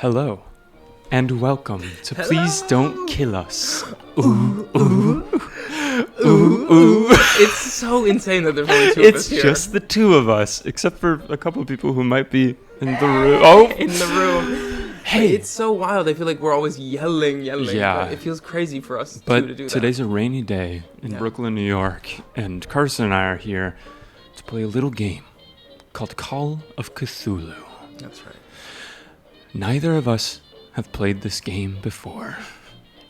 Hello, and welcome to Please Don't Kill Us. Ooh, ooh, ooh, ooh. It's so insane that there's only two of us here. It's just the two of us, except for a couple of people who might be in the room. Oh! In the room. Hey! It's so wild. I feel like we're always yelling. Yeah. But it feels crazy for us But to do that. today's a rainy day in Brooklyn, New York, and Carson and I are here to play a little game called Call of Cthulhu. That's right. Neither of us have played this game before.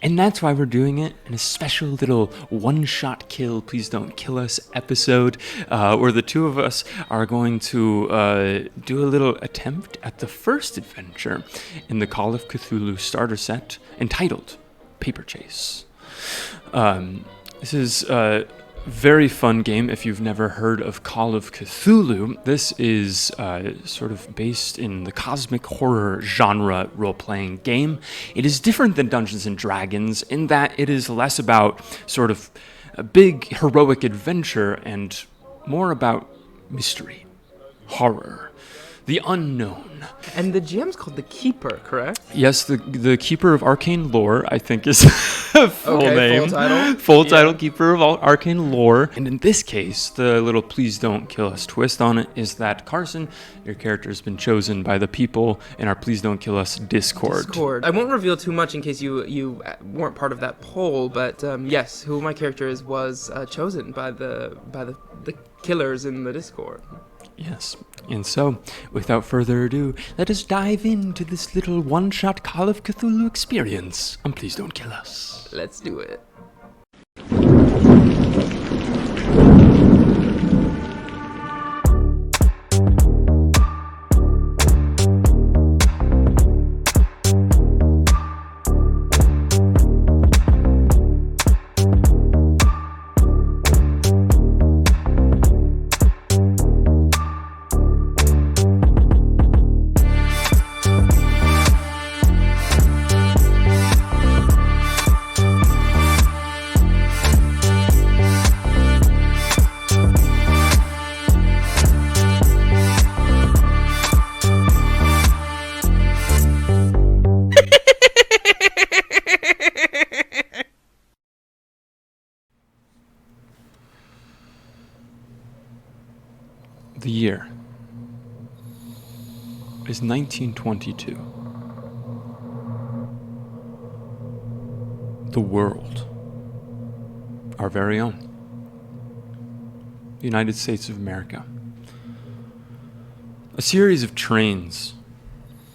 And that's why we're doing it in a special little one-shot kill, Please Don't Kill Us episode, where the two of us are going to do a little attempt at the first adventure in the Call of Cthulhu starter set entitled Paper Chase. This is a very fun game if you've never heard of Call of Cthulhu. This is sort of based in the cosmic horror genre role-playing game. It is different than Dungeons & Dragons in that it is less about sort of a big heroic adventure and more about mystery, horror, the unknown. And the GM's called the Keeper, correct? Yes, the Keeper of Arcane Lore, I think is full name. Full title. Full title, Keeper of Arcane Lore. And in this case, the little Please Don't Kill Us twist on it is that Carson, your character has been chosen by the people in our Please Don't Kill Us Discord. I won't reveal too much in case you weren't part of that poll, but yes, who my character is was chosen by the killers in the Discord. Yes. And so, without further ado, let us dive into this little one-shot Call of Cthulhu experience on Please Don't Kill Us. Let's do it. The year is 1922. The world, our very own, the United States of America. A series of trains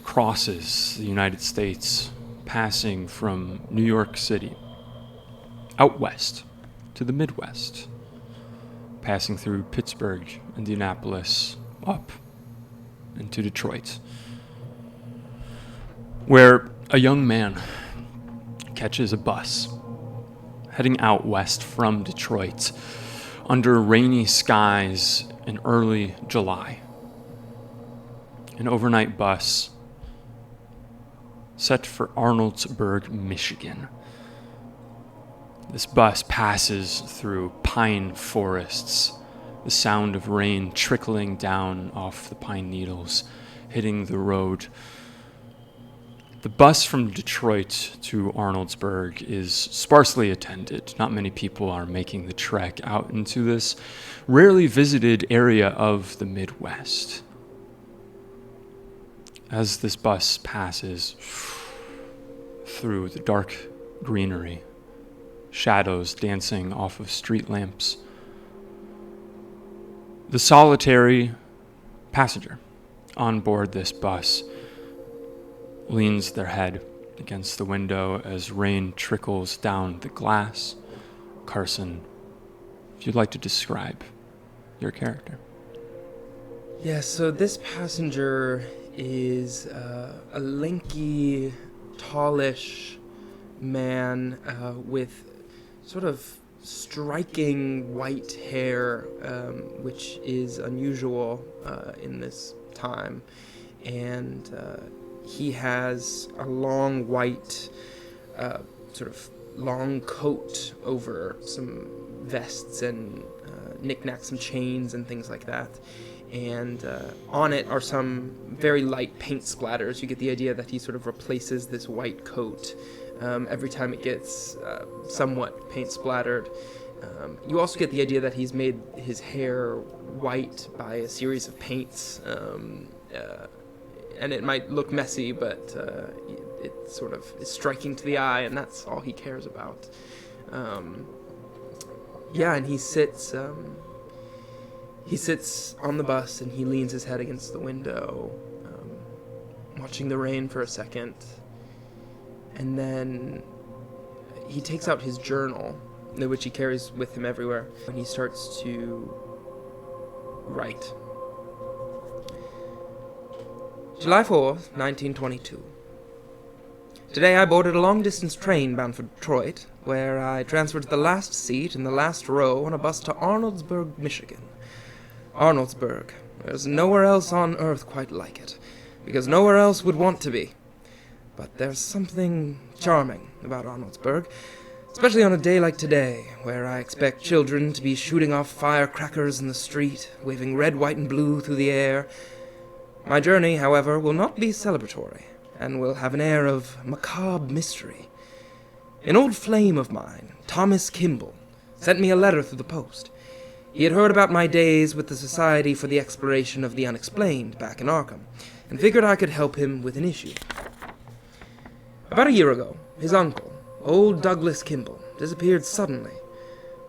crosses the United States, passing from New York City out west to the Midwest, passing through Pittsburgh, Indianapolis, up into Detroit, where a young man catches a bus heading out west from Detroit under rainy skies in early July. An overnight bus set for Arnoldsburg, Michigan. This bus passes through pine forests, the sound of rain trickling down off the pine needles, hitting the road. The bus from Detroit to Arnoldsburg is sparsely attended. Not many people are making the trek out into this rarely visited area of the Midwest. As this bus passes through the dark greenery, shadows dancing off of street lamps, the solitary passenger on board this bus leans their head against the window as rain trickles down the glass. Carson, if you'd like to describe your character. Yeah, so this passenger is a lanky, tallish man with sort of striking white hair, which is unusual in this time. And he has a long white sort of long coat over some vests and knickknacks, some chains and things like that. and on it are some very light paint splatters. You get the idea that he sort of replaces this white coat every time it gets somewhat paint splattered. You also get the idea that he's made his hair white by a series of paints, and it might look messy, but it sort of is striking to the eye, and that's all he cares about. And he sits on the bus, and he leans his head against the window, watching the rain for a second, and then he takes out his journal, which he carries with him everywhere, and he starts to write. July 4th, 1922. Today I boarded a long-distance train bound for Detroit, where I transferred to the last seat in the last row on a bus to Arnoldsburg, Michigan. Arnoldsburg. There's nowhere else on earth quite like it, because nowhere else would want to be. But there's something charming about Arnoldsburg, especially on a day like today, where I expect children to be shooting off firecrackers in the street, waving red, white, and blue through the air. My journey, however, will not be celebratory, and will have an air of macabre mystery. An old flame of mine, Thomas Kimball, sent me a letter through the post. He had heard about my days with the Society for the Exploration of the Unexplained back in Arkham, and figured I could help him with an issue. About a year ago, his uncle, old Douglas Kimball, disappeared suddenly.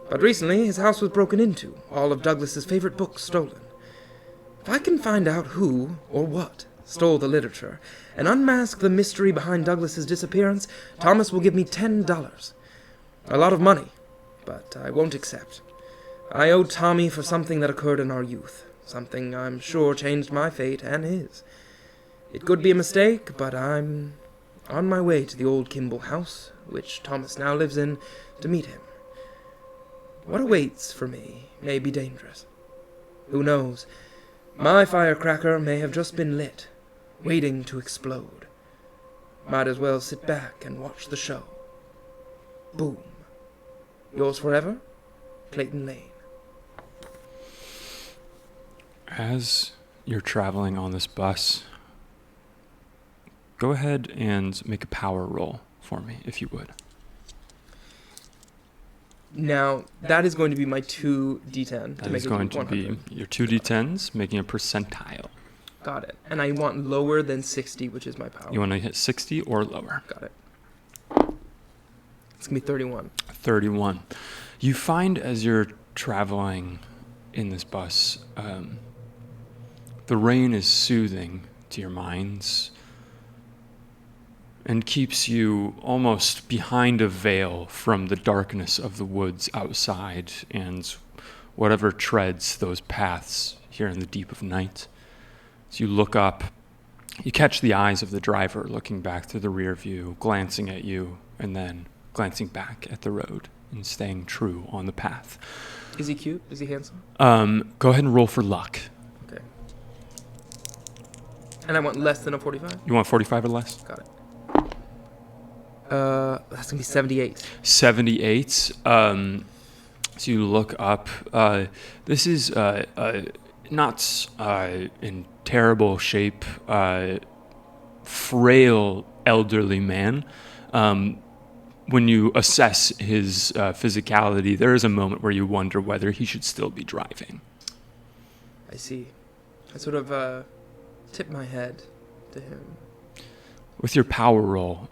But recently, his house was broken into, all of Douglas's favorite books stolen. If I can find out who, or what, stole the literature, and unmask the mystery behind Douglas's disappearance, Thomas will give me $10. A lot of money, but I won't accept. I owe Tommy for something that occurred in our youth, something I'm sure changed my fate and his. It could be a mistake, but I'm on my way to the old Kimball house, which Thomas now lives in, to meet him. What awaits for me may be dangerous. Who knows? My firecracker may have just been lit, waiting to explode. Might as well sit back and watch the show. Boom. Yours forever, Clayton Lane. As you're traveling on this bus, go ahead and make a power roll for me, if you would. Now, that is going to be my 2d10. That is going to be your 2d10s, making a percentile. Got it. And I want lower than 60, which is my power. You want to hit 60 or lower. Got it. It's going to be 31. 31. You find as you're traveling in this bus, the rain is soothing to your minds and keeps you almost behind a veil from the darkness of the woods outside and whatever treads those paths here in the deep of night. As you look up, you catch the eyes of the driver looking back through the rear view, glancing at you, and then glancing back at the road and staying true on the path. Is he cute? Is he handsome? Go ahead and roll for luck. Okay. And I want less than a 45? You want 45 or less? Got it. That's going to be 78. 78. So you look up. This is not in terrible shape, frail elderly man. When you assess his physicality, there is a moment where you wonder whether he should still be driving. I see. I sort of tip my head to him. With your power roll,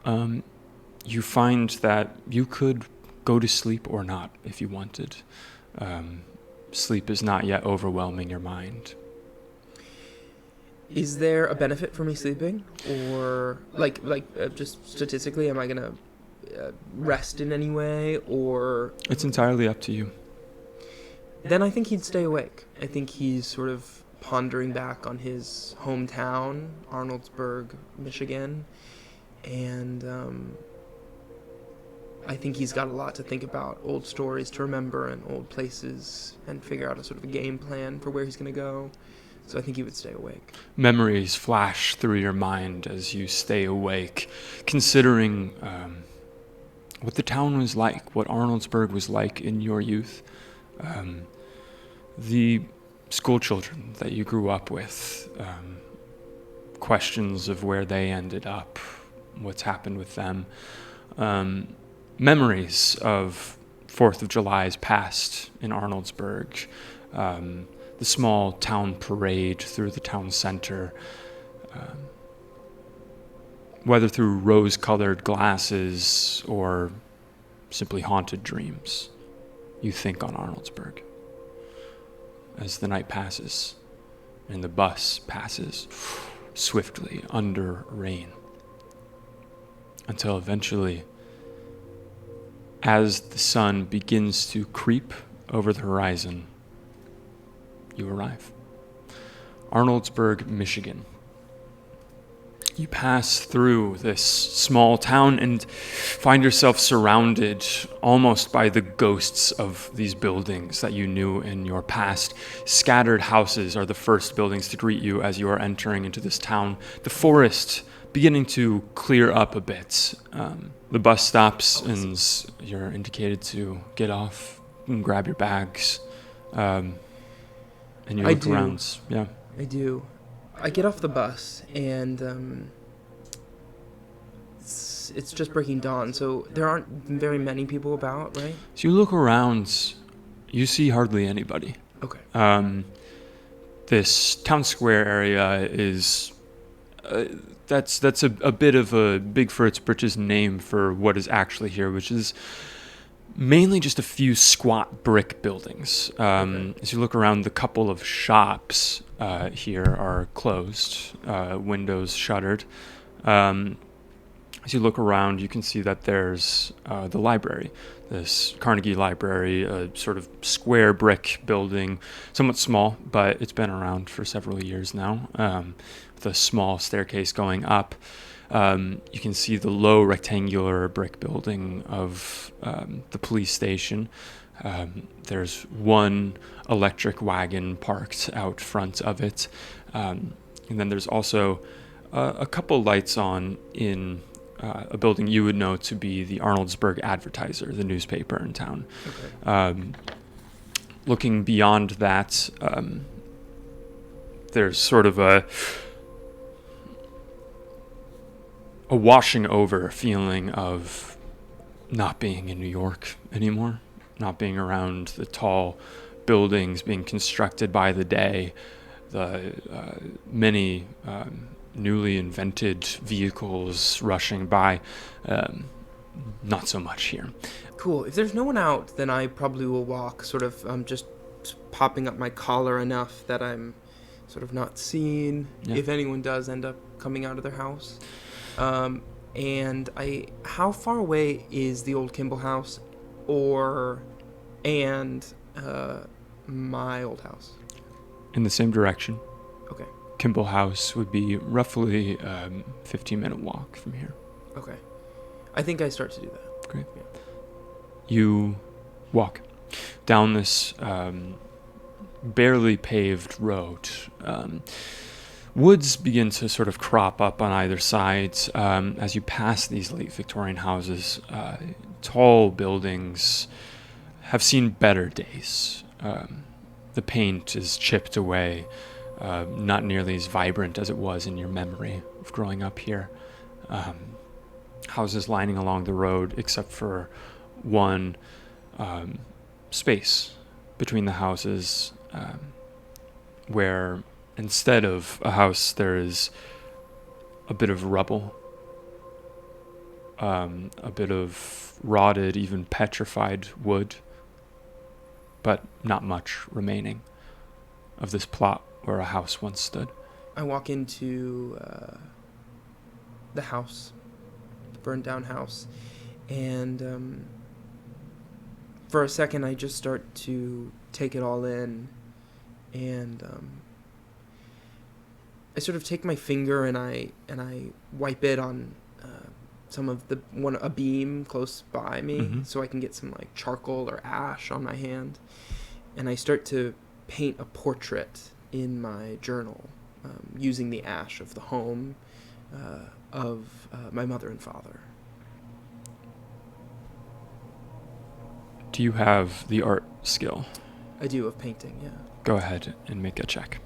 you find that you could go to sleep or not if you wanted. Sleep is not yet overwhelming your mind. Is there a benefit for me sleeping? Or, just statistically, am I going to rest in any way? Or It's entirely up to you. Then I think he'd stay awake. I think he's sort of pondering back on his hometown, Arnoldsburg, Michigan. And I think he's got a lot to think about, old stories to remember and old places, and figure out a sort of a game plan for where he's going to go. So I think he would stay awake. Memories flash through your mind as you stay awake, considering what the town was like, what Arnoldsburg was like in your youth. The school children that you grew up with, questions of where they ended up, what's happened with them, memories of 4th of July's past in Arnoldsburg, the small town parade through the town center, whether through rose-colored glasses or simply haunted dreams, you think on Arnoldsburg as the night passes and the bus passes swiftly under rain, until eventually, as the sun begins to creep over the horizon, you arrive. Arnoldsburg, Michigan. You pass through this small town and find yourself surrounded almost by the ghosts of these buildings that you knew in your past. Scattered houses are the first buildings to greet you as you are entering into this town. The forest beginning to clear up a bit. The bus stops and you're indicated to get off and grab your bags. And you look around. Yeah. I do. I get off the bus, and it's just breaking dawn, so there aren't very many people about, right? So you look around, you see hardly anybody. Okay. This town square area is that's a bit of a big for its britches name for what is actually here, which is mainly just a few squat brick buildings. As you look around, the couple of shops here are closed, windows shuttered. As you look around, you can see that there's the library, this Carnegie Library, a sort of square brick building, somewhat small, but it's been around for several years now, with a small staircase going up. You can see the low rectangular brick building of the police station. There's one electric wagon parked out front of it. And then there's also a couple lights on in a building you would know to be the Arnoldsburg Advertiser, the newspaper in town. Okay. Looking beyond that, there's sort of a washing over feeling of not being in New York anymore, not being around the tall buildings being constructed by the day, the many newly invented vehicles rushing by. Not so much here. Cool. If there's no one out, then I probably will walk, sort of just popping up my collar enough that I'm sort of not seen, if anyone does end up coming out of their house. And how far away is the old Kimball house and my old house? In the same direction. Okay. Kimball house would be roughly 15-minute walk from here. Okay. I think I start to do that. Great. Yeah. You walk down this barely paved road. Woods begin to sort of crop up on either side as you pass these late Victorian houses. Tall buildings have seen better days. The paint is chipped away, not nearly as vibrant as it was in your memory of growing up here. Houses lining along the road, except for one space between the houses where instead of a house, there is a bit of rubble, a bit of rotted, even petrified wood, but not much remaining of this plot where a house once stood. I walk into the house, the burned down house, and for a second I just start to take it all in, and I sort of take my finger and I wipe it on some of a beam close by me, so I can get some like charcoal or ash on my hand, and I start to paint a portrait in my journal using the ash of the home of my mother and father. Do you have the art skill? I do, of painting, yeah. Go ahead and make a check.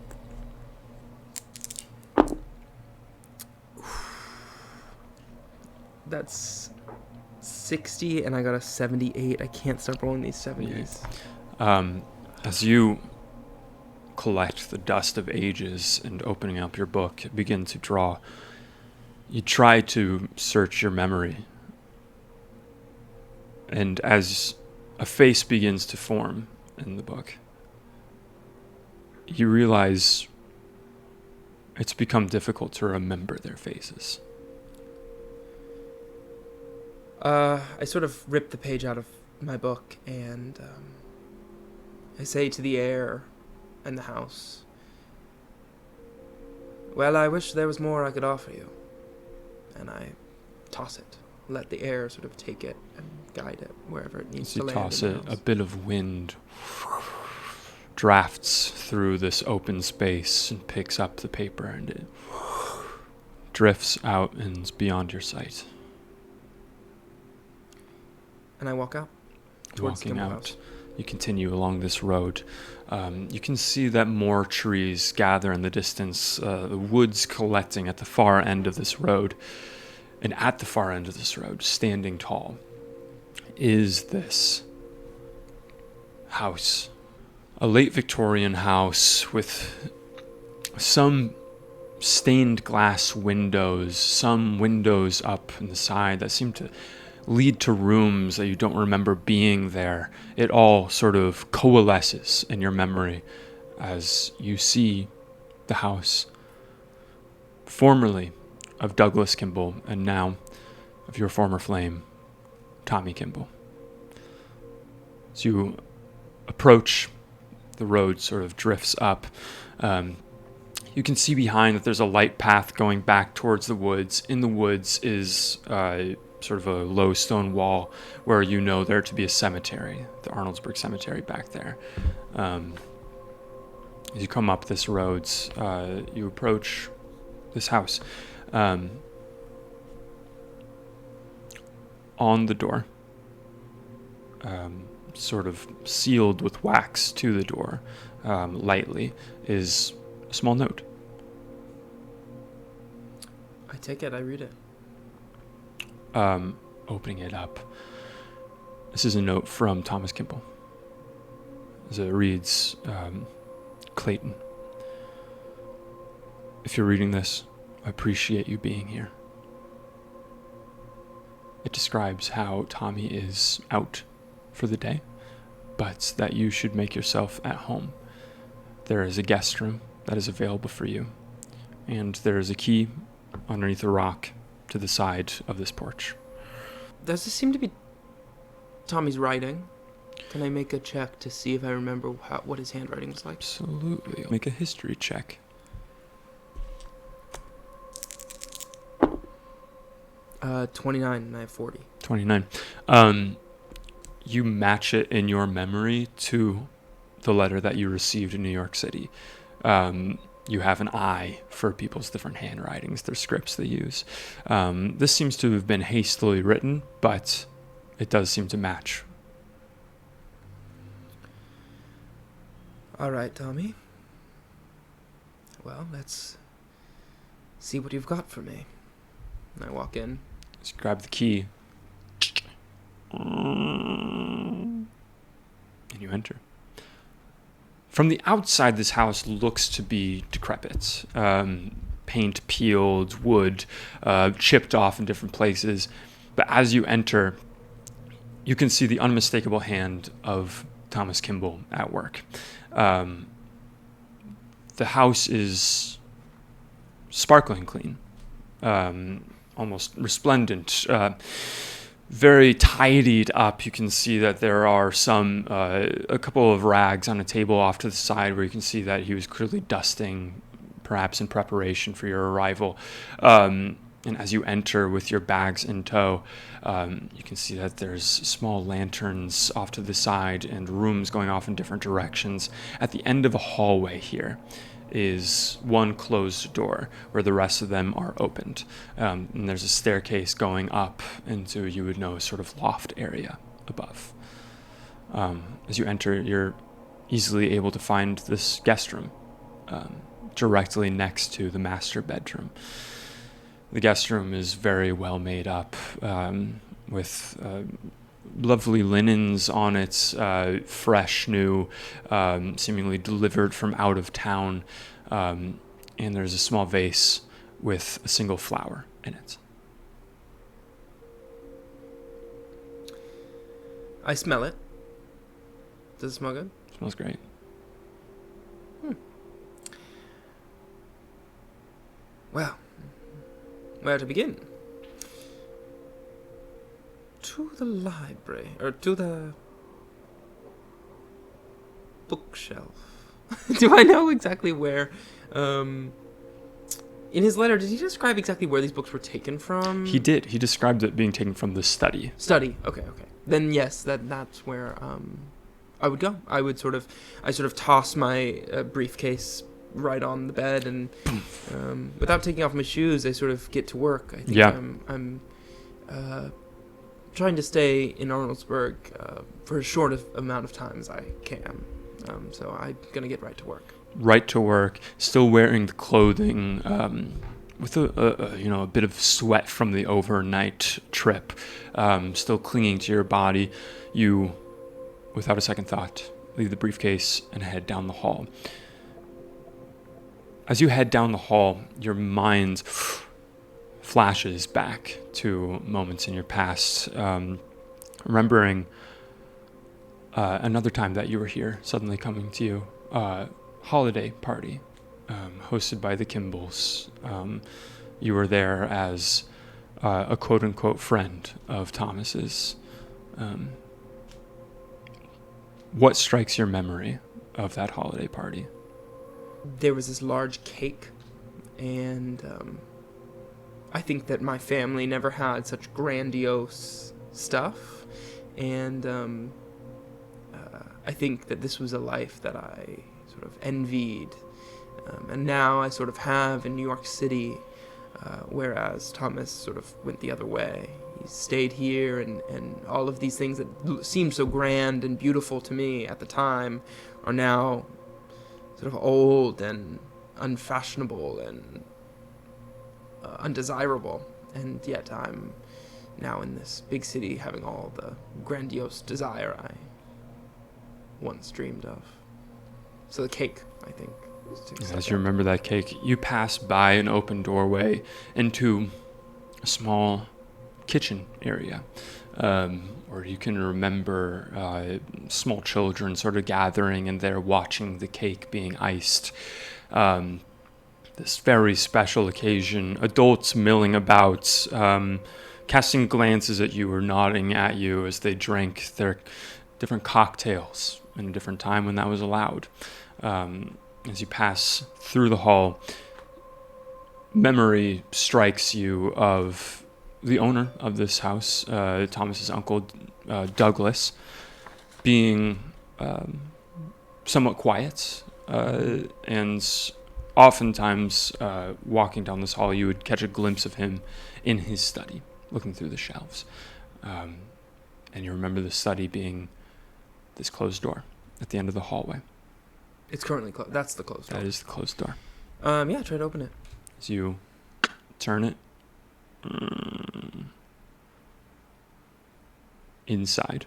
That's 60, and I got a 78. I can't stop rolling these 70s. As you collect the dust of ages and opening up your book, begin to draw, you try to search your memory. And as a face begins to form in the book, you realize it's become difficult to remember their faces. I sort of rip the page out of my book, and I say to the air and the house, "Well, I wish there was more I could offer you." And I toss it, let the air sort of take it and guide it wherever it needs to land. As you toss it, a bit of wind drafts through this open space and picks up the paper, and it drifts out and is beyond your sight. And I walk out towards the Walking Kimball out, house. you continue along this road. You can see that more trees gather in the distance, the woods collecting at the far end of this road. And at the far end of this road, standing tall, is this house. A late Victorian house with some stained glass windows, some windows up in the side that seem to lead to rooms that you don't remember being there. It all sort of coalesces in your memory as you see the house, formerly of Douglas Kimball, and now of your former flame, Tommy Kimball. As you approach, the road sort of drifts up. You can see behind that there's a light path going back towards the woods. In the woods is sort of a low stone wall where you know there to be a cemetery, the Arnoldsburg Cemetery back there. As you come up this road, you approach this house. On the door, sort of sealed with wax to the door, lightly, is a small note. I take it, I read it. Opening it up, this is a note from Thomas Kimball. As it reads, Clayton, if you're reading this, I appreciate you being here. It describes how Tommy is out for the day, but that you should make yourself at home. There is a guest room that is available for you, and there is a key underneath a rock to the side of this porch. Does this seem to be Tommy's writing? Can I make a check to see if I remember what his handwriting was like? Absolutely. Make a history check. 29, and I have 40. 29. You match it in your memory to the letter that you received in New York City. You have an eye for people's different handwritings, their scripts they use. This seems to have been hastily written, but it does seem to match. All right, Tommy. Well, let's see what you've got for me. And I walk in. Just grab the key. And you enter. From the outside, this house looks to be decrepit. Paint peeled, wood chipped off in different places. But as you enter, you can see the unmistakable hand of Thomas Kimball at work. The house is sparkling clean, almost resplendent, very tidied up. You can see that there are a couple of rags on a table off to the side where you can see that he was clearly dusting, perhaps in preparation for your arrival. And as you enter with your bags in tow, you can see that there's small lanterns off to the side and rooms going off in different directions. At the end of a hallway here is one closed door where the rest of them are opened. And there's a staircase going up into, you would know, a sort of loft area above. As you enter, you're easily able to find this guest room directly next to the master bedroom. The guest room is very well made up, with lovely linens on it, fresh, new, seemingly delivered from out of town, and there's a small vase with a single flower in it. I smell it. Does it smell good? It smells great. Well, where to begin? To the library, or to the bookshelf. Do I know exactly where? In his letter, did he describe exactly where these books were taken from? He did. He described it being taken from the study. Study. Okay. Then yes, that's where I would go. I sort of toss my briefcase right on the bed, and without taking off my shoes, I sort of get to work. I think I'm trying to stay in Arnoldsburg for as short amount of time as I can. So I'm gonna get right to work. Right to work, still wearing the clothing, with a bit of sweat from the overnight trip, still clinging to your body. You, without a second thought, leave the briefcase and head down the hall. As you head down the hall, your mind flashes back to moments in your past, remembering another time that you were here, suddenly coming to you, holiday party, hosted by the Kimballs. You were there as a quote-unquote friend of Thomas's. What strikes your memory of that holiday party? There was this large cake, and I think that my family never had such grandiose stuff, and I think that this was a life that I sort of envied, and now I sort of have in New York City, whereas Thomas sort of went the other way. He stayed here, and all of these things that seemed so grand and beautiful to me at the time are now sort of old and unfashionable and undesirable, and yet I'm now in this big city having all the grandiose desire I once dreamed of. So the cake, I think. As you remember that cake, you pass by an open doorway into a small kitchen area, or you can remember small children sort of gathering and there watching the cake being iced. This very special occasion, adults milling about, casting glances at you or nodding at you as they drank their different cocktails in a different time when that was allowed. As you pass through the hall, memory strikes you of the owner of this house, Thomas's uncle, Douglas, being somewhat quiet, and oftentimes walking down this hall, you would catch a glimpse of him in his study, looking through the shelves. And you remember the study being this closed door at the end of the hallway. It's currently closed. That's the closed door. That is the closed door. Yeah, try to open it. As you turn it, inside,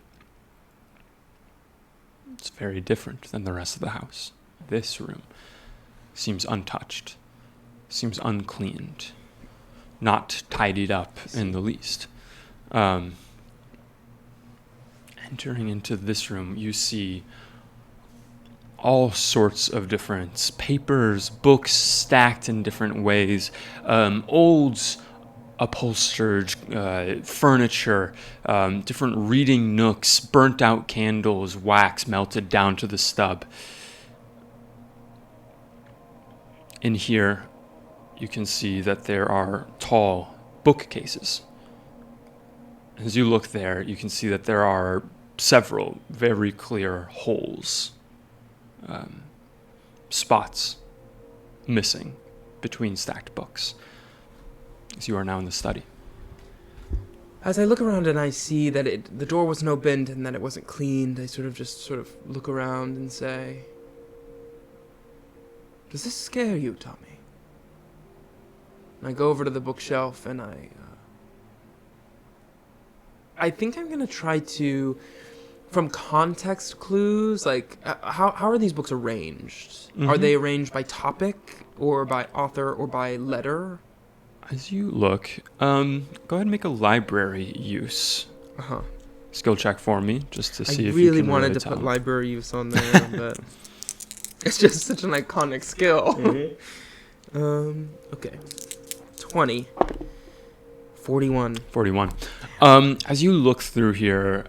it's very different than the rest of the house. This room seems untouched, seems uncleaned, not tidied up in the least. Entering into this room, you see all sorts of different papers, books stacked in different ways, old upholstered furniture, different reading nooks, burnt out candles, wax melted down to the stub. In here, you can see that there are tall bookcases. As you look there, you can see that there are several very clear holes, spots missing between stacked books, as you are now in the study. As I look around and I see that the door wasn't opened and that it wasn't cleaned, I sort of look around and say, "Does this scare you, Tommy?" And I go over to the bookshelf and I think I'm gonna try to, from context clues, like how are these books arranged? Mm-hmm. Are they arranged by topic or by author or by letter? As you look, go ahead and make a library use skill check for me, just to see if you can really wanted to tell. put library use on there, but it's just such an iconic skill. Mm-hmm. Okay. 20. 41. 41. As you look through here,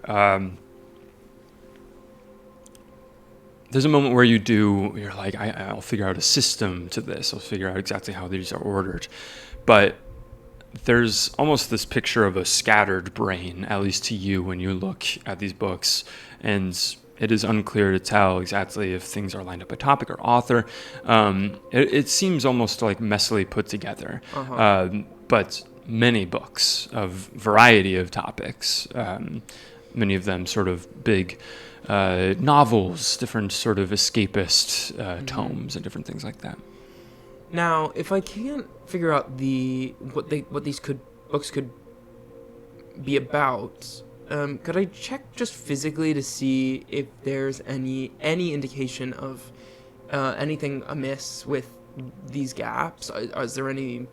there's a moment where you're like, I'll figure out a system to this. I'll figure out exactly how these are ordered. But there's almost this picture of a scattered brain, at least to you when you look at these books. And it is unclear to tell exactly if things are lined up by topic or author. It seems almost like messily put together. But many books of variety of topics, many of them sort of big novels, different sort of escapist tomes and different things like that. Now, if I can't figure out what these books could be about, could I check just physically to see if there's any indication of anything amiss with these gaps? Is there any,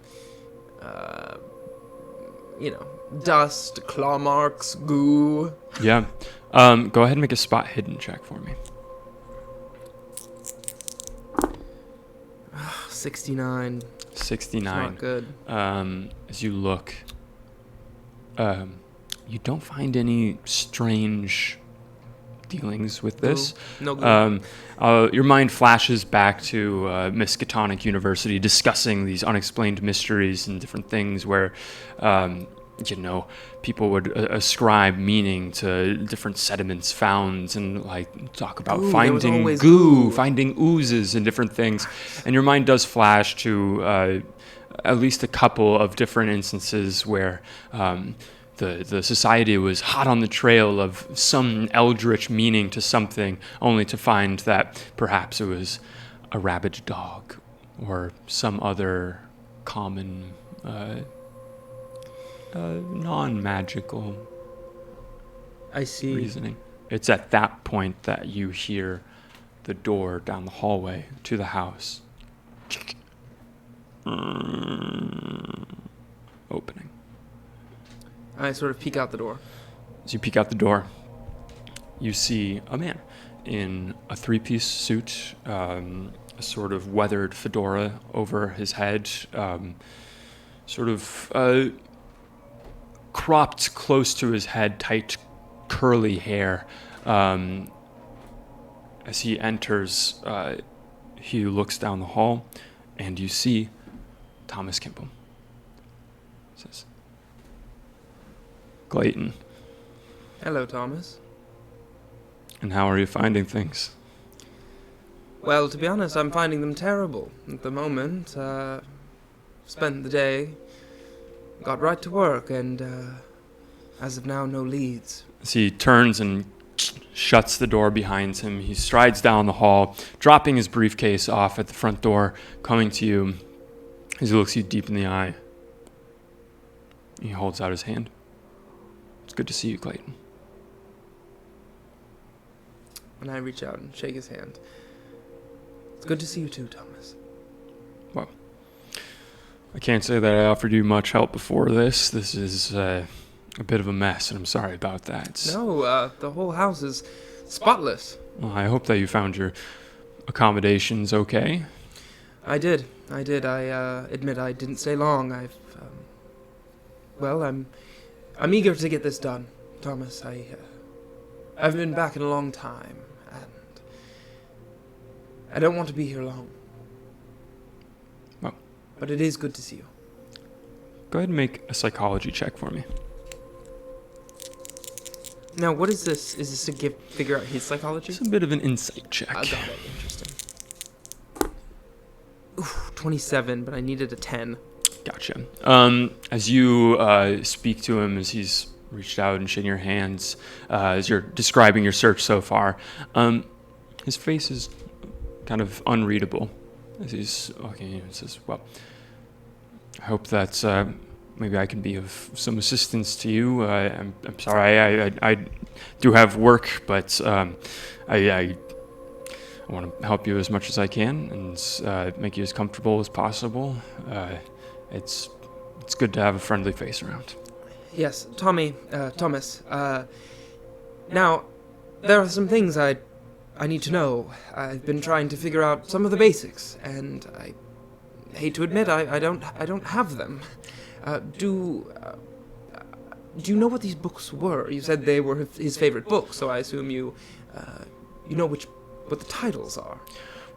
dust, claw marks, goo? Yeah. Go ahead and make a spot hidden check for me. 69. 69. Not good. As you look, you don't find any strange dealings with this. No good. Your mind flashes back to Miskatonic University discussing these unexplained mysteries and different things where, people would ascribe meaning to different sediments found and talk about finding goo, finding oozes and different things. And your mind does flash to at least a couple of different instances where the society was hot on the trail of some eldritch meaning to something, only to find that perhaps it was a rabid dog or some other common non-magical reasoning. It's at that point that you hear the door down the hallway to the house opening. I sort of peek out the door. As you peek out the door, you see a man in a three-piece suit, a sort of weathered fedora over his head, cropped close to his head, tight, curly hair. As he enters, he looks down the hall, and you see Thomas Kimball. Says, "Clayton." Hello, Thomas. "And how are you finding things?" Well, to be honest, I'm finding them terrible at the moment. Spent the day, got right to work, and as of now, no leads. As he turns and shuts the door behind him, he strides down the hall, dropping his briefcase off at the front door, coming to you as he looks you deep in the eye. He holds out his hand. "It's good to see you, Clayton." And I reach out and shake his hand. It's good to see you too, Thomas. Well, I can't say that I offered you much help before this. This is a bit of a mess, and I'm sorry about that. No, the whole house is spotless. Well, I hope that you found your accommodations okay. I did. I admit I didn't stay long. I'm eager to get this done, Thomas. I've been back in a long time, and I don't want to be here long. Well, but it is good to see you. Go ahead and make a psychology check for me. Now, what is this? Is this to figure out his psychology? It's a bit of an insight check. I got it. Interesting. Ooh, 27, but I needed a 10. Gotcha. As you speak to him, as he's reached out and shaking your hands as you're describing your search so far. His face is kind of unreadable as he's walking in and says, well, I hope that maybe I can be of some assistance to you. I'm sorry, I do have work, but I want to help you as much as I can and make you as comfortable as possible. It's good to have a friendly face around. Yes, Thomas. Now, there are some things I need to know. I've been trying to figure out some of the basics, and I hate to admit I don't have them. Do you know what these books were? You said they were his favorite books, so I assume you know what the titles are.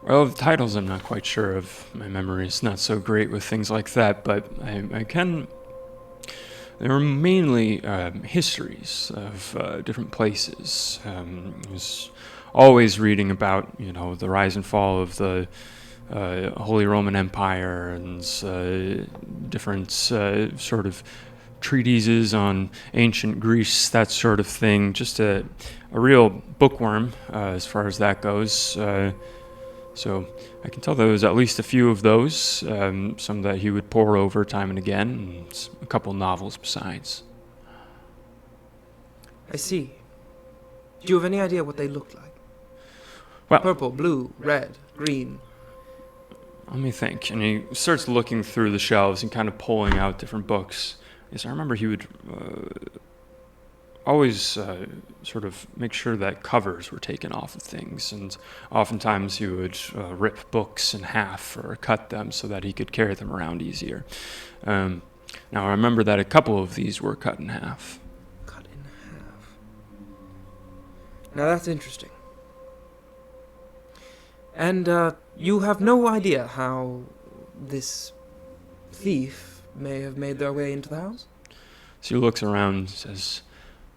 Well, the titles I'm not quite sure of. My memory is not so great with things like that, but I can... They were mainly histories of different places. I was always reading about, the rise and fall of the Holy Roman Empire and different sort of treatises on ancient Greece, that sort of thing. Just a real bookworm as far as that goes. So I can tell there was at least a few of those, some that he would pore over time and again, and a couple novels besides. I see. Do you have any idea what they looked like? Well, purple, blue, red, green. Let me think. And he starts looking through the shelves and kind of pulling out different books. Yes, I remember he would always sort of make sure that covers were taken off of things, and oftentimes he would rip books in half or cut them so that he could carry them around easier. Now I remember that a couple of these were cut in half. Cut in half. Now that's interesting. And you have no idea how this thief may have made their way into the house? So he looks around and says,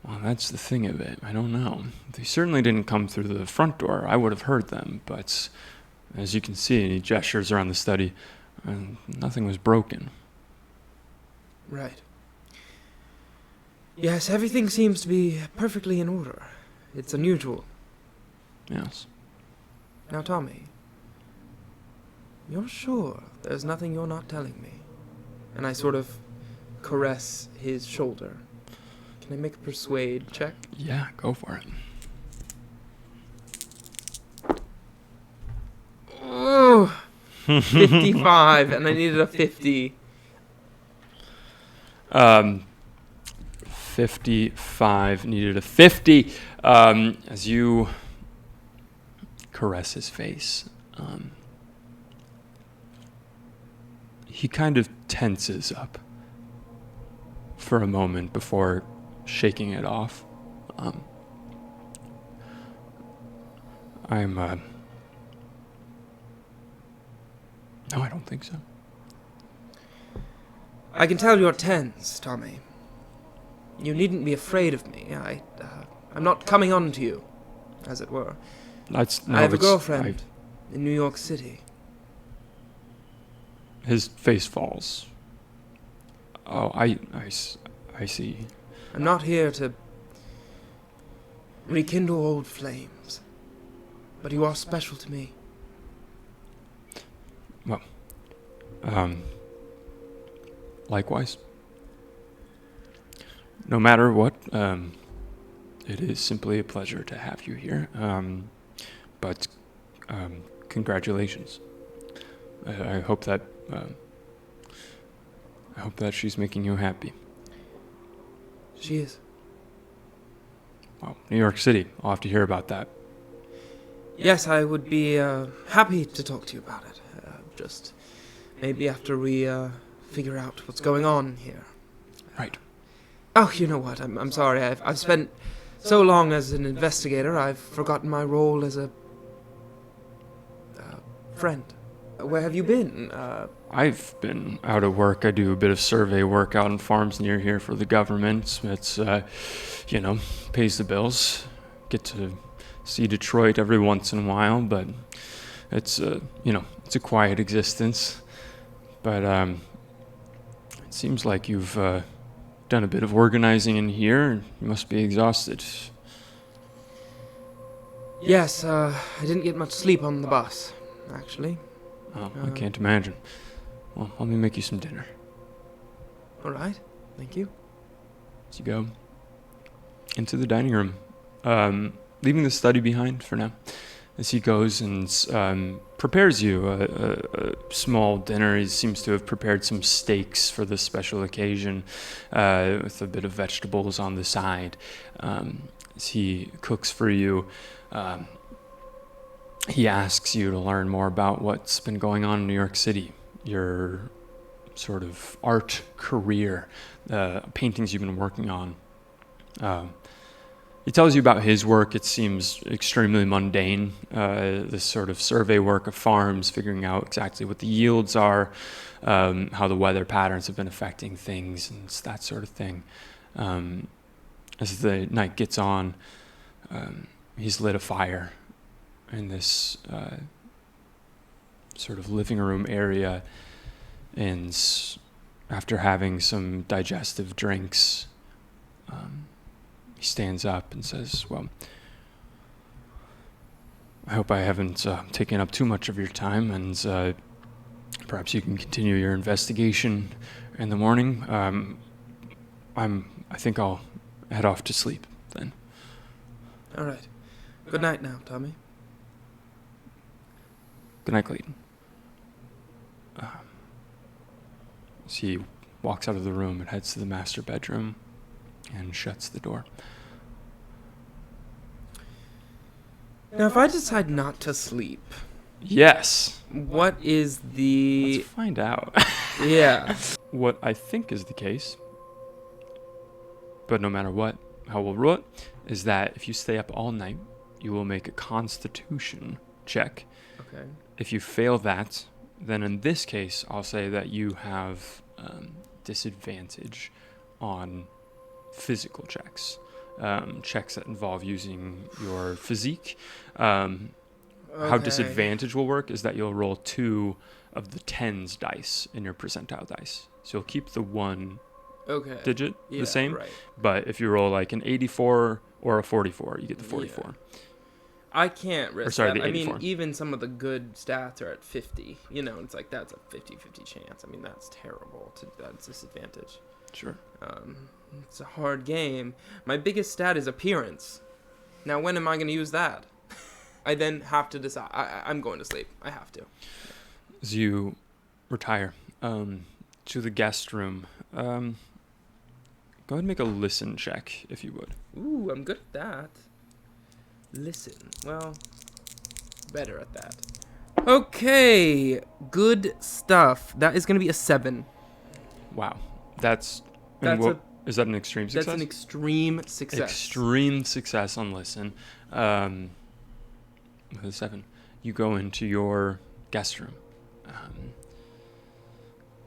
well, that's the thing of it. I don't know. They certainly didn't come through the front door. I would have heard them, but as you can see, and he gestures around the study, nothing was broken. Right. Yes, everything seems to be perfectly in order. It's unusual. Yes. Now, Tommy, you're sure there's nothing you're not telling me? And I sort of caress his shoulder. Can I make a persuade check? Yeah, go for it. Oh, 55, and I needed a 50. 55, needed a 50. As you caress his face, he kind of tenses up for a moment before shaking it off. No, I don't think so. I can tell you're tense, Tommy. You needn't be afraid of me. I'm not coming on to you, as it were. I have a girlfriend in New York City. His face falls. Oh, I see. I'm not here to rekindle old flames, but you are special to me. Well, likewise. No matter what, it is simply a pleasure to have you here. But congratulations. I hope that she's making you happy. She is. Well, New York City. I'll have to hear about that. Yes, I would be happy to talk to you about it. Just maybe after we figure out what's going on here. Right. Oh, you know what? I'm sorry. I've spent so long as an investigator, I've forgotten my role as a friend. Where have you been? I've been out of work. I do a bit of survey work out on farms near here for the government. It's, pays the bills. Get to see Detroit every once in a while, but it's, it's a quiet existence. But it seems like you've done a bit of organizing in here. You must be exhausted. Yes, I didn't get much sleep on the bus, actually. Oh, I can't imagine. Well, let me make you some dinner. All right, thank you. As you go into the dining room, leaving the study behind for now. As he goes and prepares you a small dinner. He seems to have prepared some steaks for this special occasion, with a bit of vegetables on the side. As he cooks for you, he asks you to learn more about what's been going on in New York City, your sort of art career, paintings you've been working on. He tells you about his work. It seems extremely mundane, this sort of survey work of farms, figuring out exactly what the yields are, how the weather patterns have been affecting things, and that sort of thing. As the night gets on, he's lit a fire in this sort of living room area, and after having some digestive drinks, he stands up and says, well, I hope I haven't taken up too much of your time, and perhaps you can continue your investigation in the morning. I think I'll head off to sleep then. All right. Good night now, Tommy. Good night, Clayton. As he walks out of the room and heads to the master bedroom and shuts the door. Now, if I decide not to sleep, Yes. what is the... Let's find out. Yeah. What I think is the case, but no matter what, how we'll rule it, is that if you stay up all night, you will make a constitution check. Okay. If you fail that, then in this case, I'll say that you have disadvantage on physical checks. Checks that involve using your physique. How disadvantage will work is that you'll roll 2 of the 10s dice in your percentile dice. So you'll keep the 1 digit the same. Right. But if you roll like an 84 or a 44, you get the 44. Yeah. I can't risk the that. 84. I mean, even some of the good stats are at 50. You know, it's like that's a 50-50 chance. I mean, that's terrible. That's disadvantage. Sure. It's a hard game. My biggest stat is appearance. Now, when am I going to use that? I then have to decide. I'm going to sleep. I have to. As you retire to the guest room, go ahead and make a listen check, if you would. Ooh, I'm good at that. Listen. Well, better at that. Okay. Good stuff. That is going to be a 7. Wow. Is that an extreme success? That's an extreme success. Extreme success on listen. With a 7. You go into your guest room,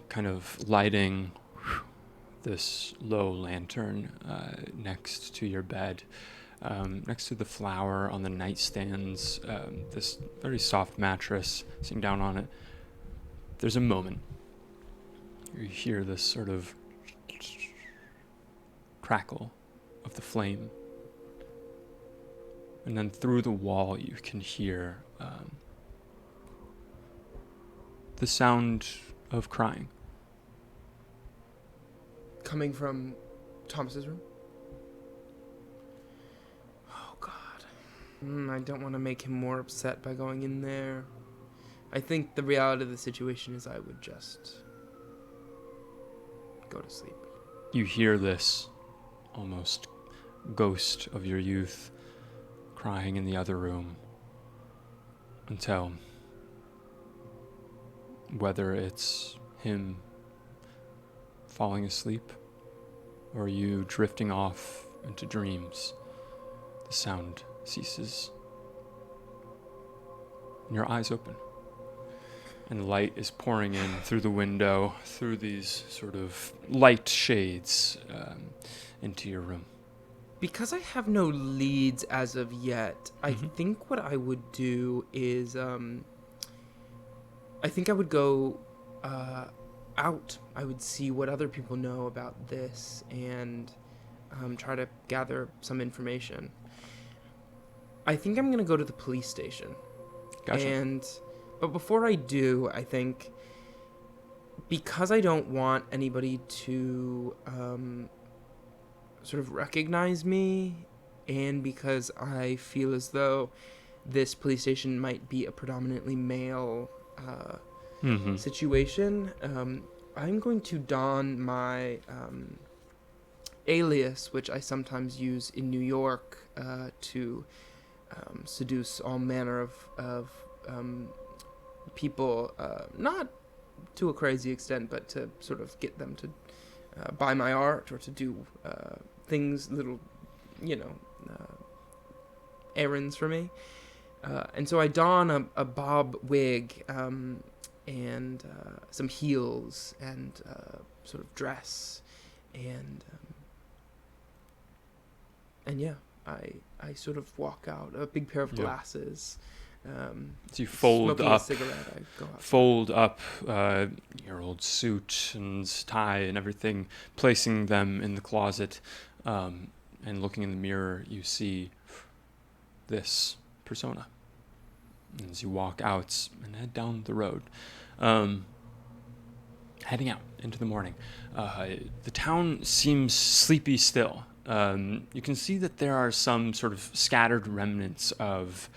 kind of lighting this low lantern next to your bed, next to the flower on the nightstands, this very soft mattress, sitting down on it. There's a moment. You hear this sort of crackle of the flame. And then through the wall you can hear the sound of crying. Coming from Thomas's room? Oh, God. I don't want to make him more upset by going in there. I think the reality of the situation is I would just go to sleep. You hear this almost ghost of your youth crying in the other room until, whether it's him falling asleep or you drifting off into dreams, the sound ceases and your eyes open and light is pouring in through the window, through these sort of light shades into your room. Because I have no leads as of yet, I think what I would do is, I think I would go out, I would see what other people know about this and try to gather some information. I think I'm going to go to the police station. Gotcha. But before I do, I think because I don't want anybody to sort of recognize me, and because I feel as though this police station might be a predominantly male situation, I'm going to don my alias, which I sometimes use in New York to seduce all manner of people, not to a crazy extent, but to sort of get them to buy my art or to do things, little, errands for me. And so I don a bob wig and some heels and sort of dress, and yeah, I sort of walk out, a big pair of glasses. So you fold smoking up, a cigarette, I go outside. fold up your old suit and tie and everything, placing them in the closet, and looking in the mirror, you see this persona. And as you walk out and head down the road, heading out into the morning, the town seems sleepy still. You can see that there are some sort of scattered remnants of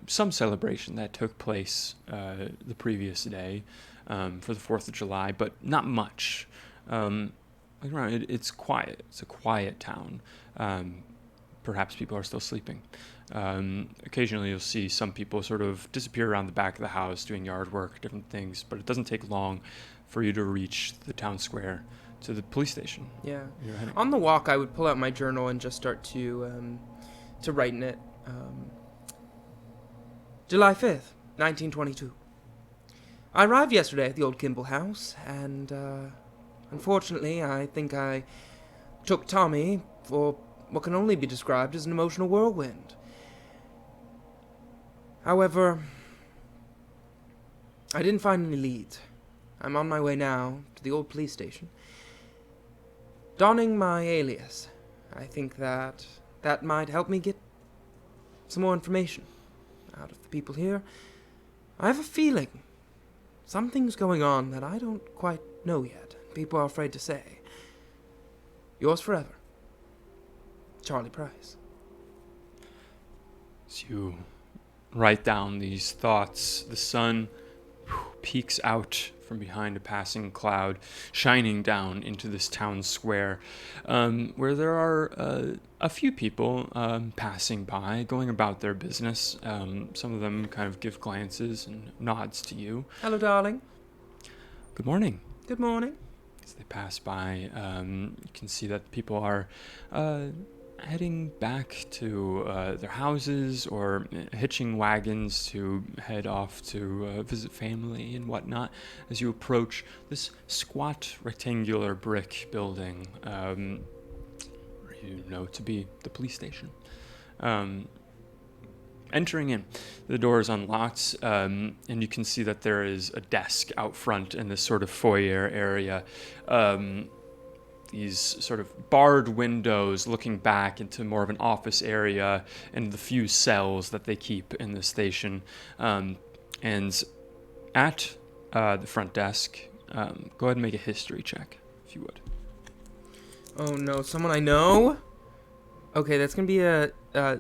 some celebration that took place the previous day for the 4th of July, but not much. It's quiet. It's a quiet town. Perhaps people are still sleeping. Occasionally you'll see some people sort of disappear around the back of the house doing yard work, different things, but it doesn't take long for you to reach the town square to the police station. Yeah. On the walk, I would pull out my journal and just start to write in it. July 5th, 1922. I arrived yesterday at the old Kimball house, and unfortunately, I think I took Tommy for what can only be described as an emotional whirlwind. However, I didn't find any leads. I'm on my way now to the old police station, donning my alias. I think that might help me get some more information out of the people here. I have a feeling something's going on that I don't quite know yet. People are afraid to say. Yours forever, Charlie Price. As you write down these thoughts, the sun peeks out from behind a passing cloud, shining down into this town square, where there are a few people passing by, going about their business. Some of them kind of give glances and nods to you. Hello, darling. Good morning. Good morning. As they pass by, you can see that people are heading back to their houses or hitching wagons to head off to visit family and whatnot. As you approach this squat rectangular brick building, you know to be the police station. Entering in, the door is unlocked, and you can see that there is a desk out front in this sort of foyer area. These sort of barred windows looking back into more of an office area and the few cells that they keep in the station. And at the front desk, go ahead and make a history check, if you would. Oh no, someone I know? Okay, that's going to be a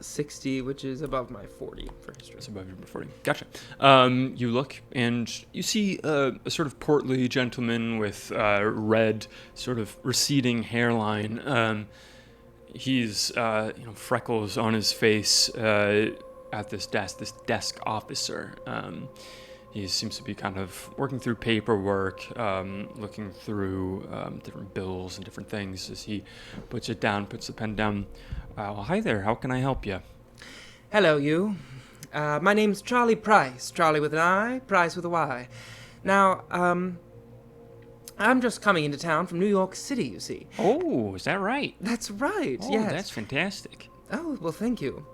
60, which is above my 40 for history. It's above your 40. Gotcha. You look and you see a sort of portly gentleman with red, sort of receding hairline. He's freckles on his face at this desk officer. He seems to be kind of working through paperwork, looking through different bills and different things as he puts it down, puts the pen down. Hi there, how can I help you? Hello, you. My name's Charlie Price. Charlie with an I, Price with a Y. Now, I'm just coming into town from New York City, you see. Oh, is that right? That's right, Oh, yes. that's fantastic. Oh, well, thank you.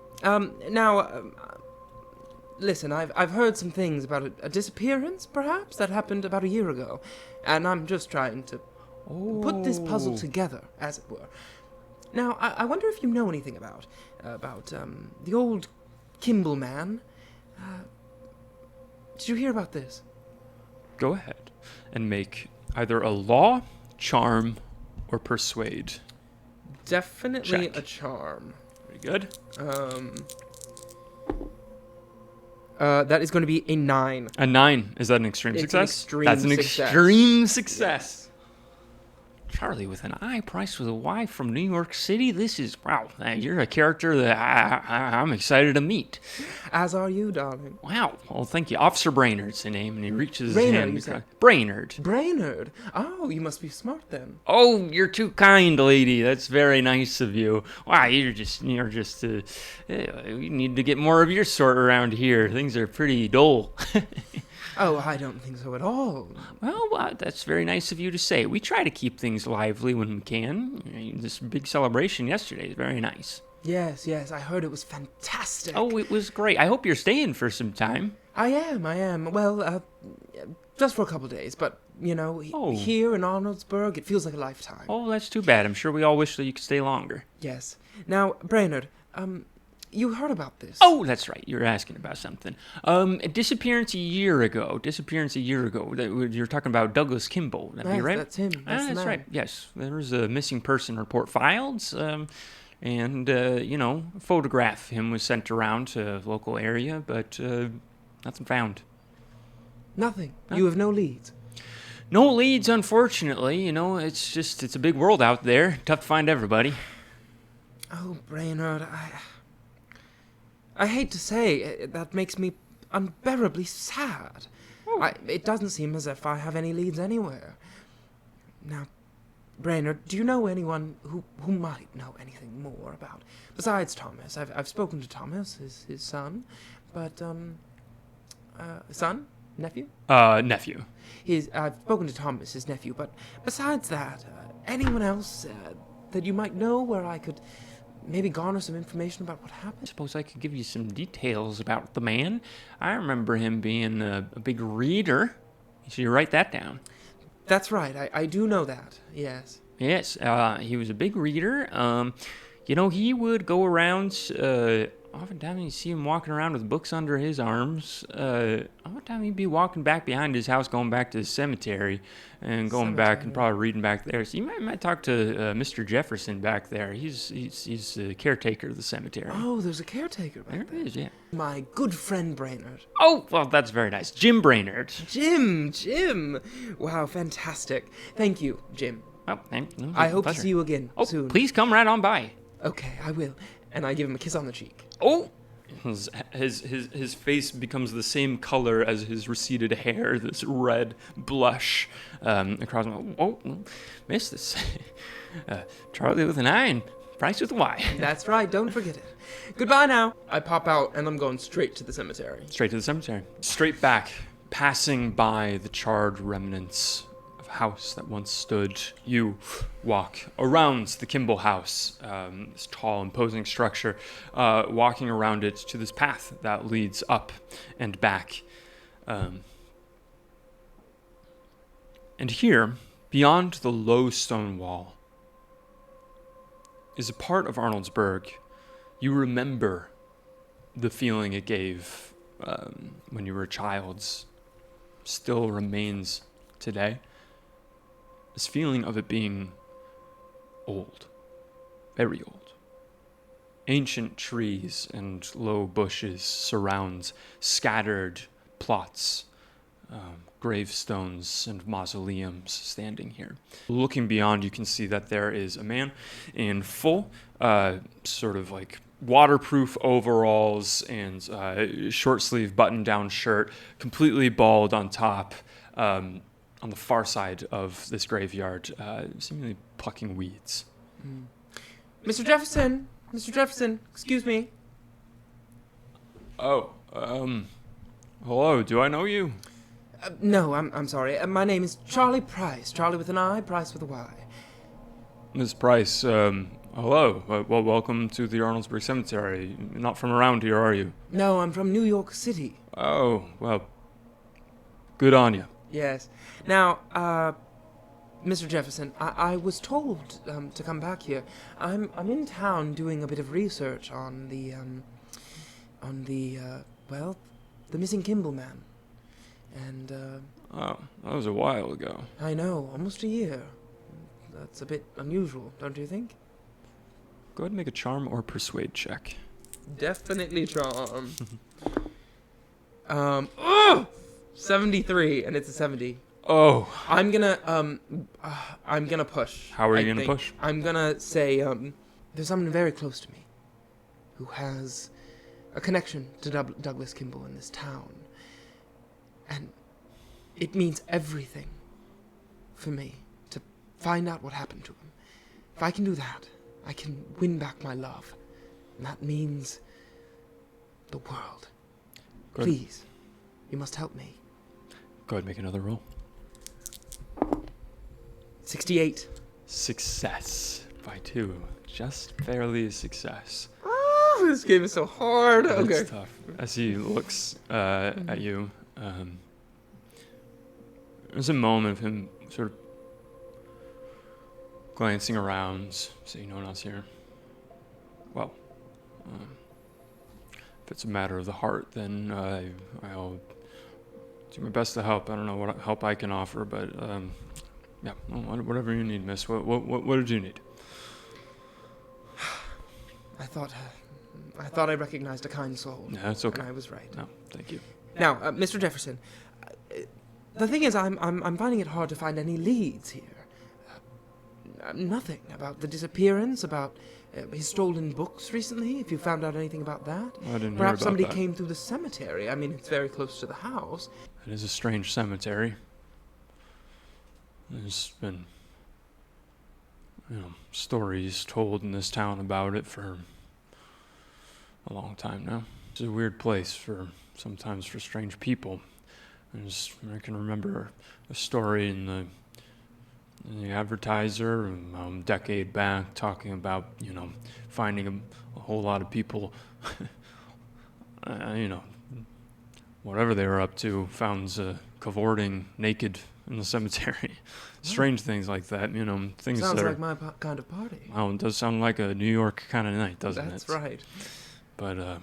listen, I've heard some things about a disappearance, perhaps, that happened about a year ago, and I'm just trying to put this puzzle together, as it were. Now, I wonder if you know anything about the old Kimball man. Did you hear about this? Go ahead and make either a law, charm, or persuade. Definitely Check. a charm. Very good. That is going to be a 9. A 9. Is that an extreme It's success? an extreme That's an success. extreme success. Charlie with an I, Price with a Y from New York City. This is, wow, you're a character that I'm excited to meet. As are you, darling. Wow. Well, thank you. Officer Brainerd's the name, and he reaches his Brainerd, hand. you said? Brainerd. Brainerd. Oh, you must be smart then. Oh, you're too kind, lady. That's very nice of you. Wow, you need to get more of your sort around here. Things are pretty dull. Oh, I don't think so at all. Well, that's very nice of you to say. We try to keep things lively when we can. This big celebration yesterday is very nice. Yes, I heard it was fantastic. Oh, it was great. I hope you're staying for some time. I am. Well, just for a couple days, but, here in Arnoldsburg, it feels like a lifetime. Oh, that's too bad. I'm sure we all wish that you could stay longer. Yes. Now, Brainerd, you heard about this. Oh, that's right. You're asking about something. A disappearance a year ago. You're talking about Douglas Kimball. That'd be right? That's him. That's That's right. Yes. There was a missing person report filed, and a photograph of him was sent around to the local area, but nothing found. Nothing. Huh? You have no leads. No leads, unfortunately. It's a big world out there. Tough to find everybody. Oh, Brainerd, I hate to say, that makes me unbearably sad. Oh. It doesn't seem as if I have any leads anywhere. Now, Brainerd, do you know anyone who might know anything more about, besides Thomas? I've spoken to Thomas, his son, but, son? Nephew? Nephew. I've spoken to Thomas, his nephew, but besides that, anyone else that you might know where I could maybe garner some information about what I happened? suppose I could give you some details about the man. I remember him being a big reader. So you write that down. That's right, I do know that, yes. Yes, he was a big reader. He would go around, oftentimes you see him walking around with books under his arms. Oftentimes he'd be walking back behind his house, going back to the cemetery, and going back and probably reading back there. So you might talk to Mr. Jefferson back there. He's the caretaker of the cemetery. Oh, there's a caretaker back There there. it is, yeah. My good friend Brainerd. Oh, well, that's very nice. Jim Brainerd. Jim! Wow, fantastic. Thank you, Jim. Oh, I hope pleasure. to see you again soon. Please come right on by. Okay, I will. And I give him a kiss on the cheek. Oh! His face becomes the same color as his receded hair, this red blush across him. Oh, missed this. Charlie with an I and Price with a Y. That's right, don't forget it. Goodbye now. I pop out and I'm going straight to the cemetery. Straight to the cemetery. Straight back, passing by the charred remnants of a house that once stood. You walk around the Kimball house, this tall, imposing structure, walking around it to this path that leads up and back. And here, beyond the low stone wall, is a part of Arnoldsburg you remember the feeling it gave when you were a child. Still remains today. This feeling of it being old, very old. Ancient trees and low bushes surround scattered plots, gravestones and mausoleums standing here. Looking beyond, you can see that there is a man in full, sort of like waterproof overalls and short sleeve button down shirt, completely bald on top, on the far side of this graveyard, seemingly plucking weeds. Mr. Jefferson, excuse me. Oh, hello, do I know you? No, I'm sorry. My name is Charlie Price. Charlie with an I, Price with a Y. Miss Price, Hello. Well, welcome to the Arnoldsburg Cemetery. You're not from around here, are you? No, I'm from New York City. Oh, well, good on you. Yes. Now, Mr. Jefferson, I was told to come back here. I'm in town doing a bit of research on the the missing Kimball man. And, Oh, that was a while ago. I know, almost a year. That's a bit unusual, don't you think? Go ahead and make a charm or persuade check. Definitely charm. 73, and it's a 70. Oh. I'm gonna push. How are you I gonna think. push? I'm gonna say, there's someone very close to me who has a connection to Douglas Kimball in this town. And it means everything for me to find out what happened to him. If I can do that, I can win back my love. And that means the world. Good. Please, you must help me. Go ahead and make another roll. 68. Success by 2. Just barely a success. Oh, this game is so hard. Okay. It's tough. As he looks at you, there's a moment of him sort of glancing around, seeing no one else here. Well, if it's a matter of the heart, then I'll do my best to help. I don't know what help I can offer, but yeah, whatever you need, miss. What did you need? I thought I recognized a kind soul. Yeah, that's okay. And I was right. No, thank you. Now, Mr. Jefferson, the thing is, I'm finding it hard to find any leads here. Nothing about the disappearance, about his stolen books recently. If you found out anything about that, I didn't hear perhaps about somebody that. came through the cemetery. I mean, it's very close to the house. It is a strange cemetery. There's been, stories told in this town about it for a long time now. It's a weird place sometimes for strange people. I can remember a story in the Advertiser a decade back talking about, finding a whole lot of people, whatever they were up to, found cavorting naked in the cemetery. Strange things like that, things Sounds that like are... my kind of party. Well, it does sound like a New York kind of night, doesn't it? That's right. But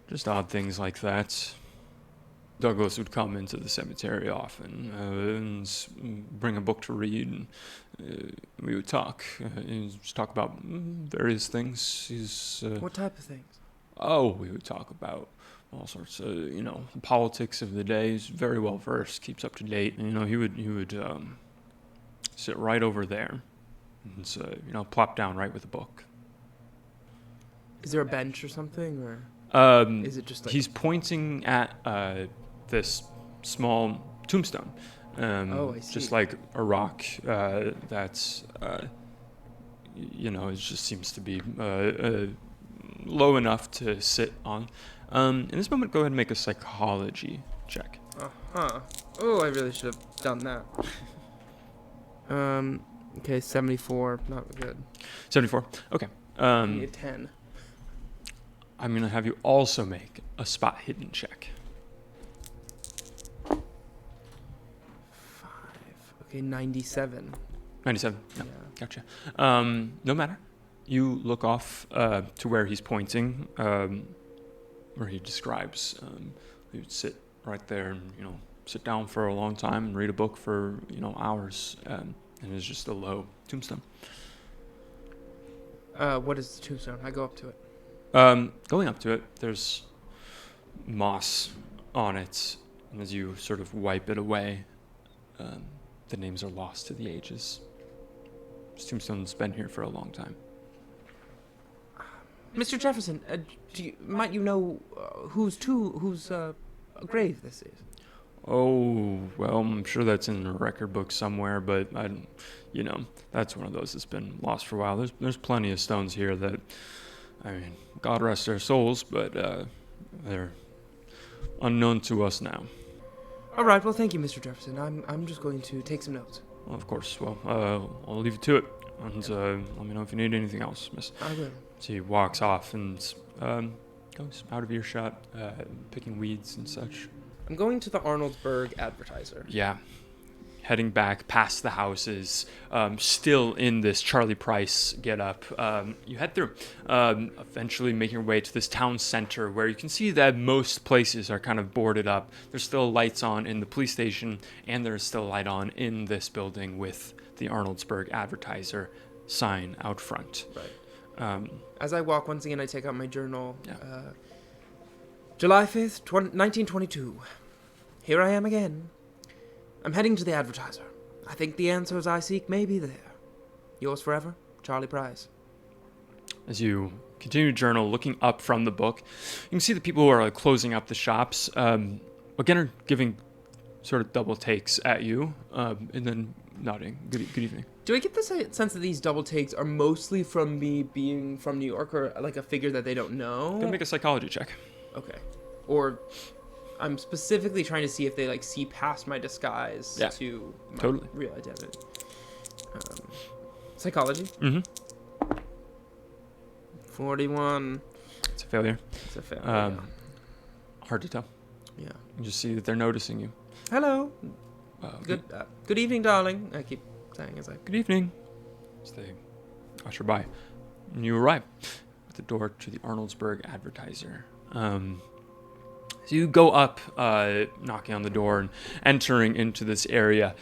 just odd things like that. Douglas would come into the cemetery often and bring a book to read. And, we would talk. Just talk about various things. What type of things? Oh, we would talk about all sorts of, the politics of the day. He's very well versed, keeps up to date. And, he would sit right over there and, plop down right with a book. Is there a bench or something, or is it just like... He's pointing at this small tombstone. I see. Just like a rock that's, it just seems to be low enough to sit on. In this moment, go ahead and make a psychology check. Uh-huh. Oh, I really should have done that. Okay, 74. Not good. 74. Okay. I need a 10. I'm going to have you also make a spot hidden check. 5. Okay, 97. 97. No, Yeah. gotcha. No matter. You look off to where he's pointing, where he describes. He would sit right there and, sit down for a long time and read a book for, hours. And it's just a low tombstone. What is the tombstone? I go up to it. Going up to it, there's moss on it, and as you sort of wipe it away, the names are lost to the ages. This tombstone's been here for a long time. Mr. Jefferson, might you know whose grave this is? Oh, well, I'm sure that's in a record book somewhere, but that's one of those that's been lost for a while. There's plenty of stones here that, God rest their souls, but they're unknown to us now. All right. Well, thank you, Mr. Jefferson. I'm just going to take some notes. Well, of course. Well, I'll leave you to it. And let me know if you need anything else, miss. I will. So he walks off and goes out of earshot, picking weeds and such. I'm going to the Arnoldsburg Advertiser. Yeah. Heading back past the houses, still in this Charlie Price get-up, you head through, eventually making your way to this town center where you can see that most places are kind of boarded up. There's still lights on in the police station, and there's still a light on in this building with the Arnoldsburg Advertiser sign out front. Right. As I walk, once again, I take out my journal. Yeah. July 5th, 1922. Here I am again. I'm heading to the Advertiser. I think the answers I seek may be there. Yours forever, Charlie Price. As you continue to journal, looking up from the book, you can see the people who are closing up the shops, again are giving sort of double takes at you, and then nodding. Good evening. Do I get the sense that these double takes are mostly from me being from New York, or like a figure that they don't know? Go make a psychology check. Okay. Or I'm specifically trying to see if they see past my disguise to my real identity. Psychology. Mm-hmm. 41. It's a failure. It's a failure. Hard to tell. Yeah. You just see that they're noticing you. Hello. Good evening, darling. I keep saying as I... Good evening. As they usher by. And you arrive at the door to the Arnoldsburg Advertiser. So you go up, knocking on the door and entering into this area.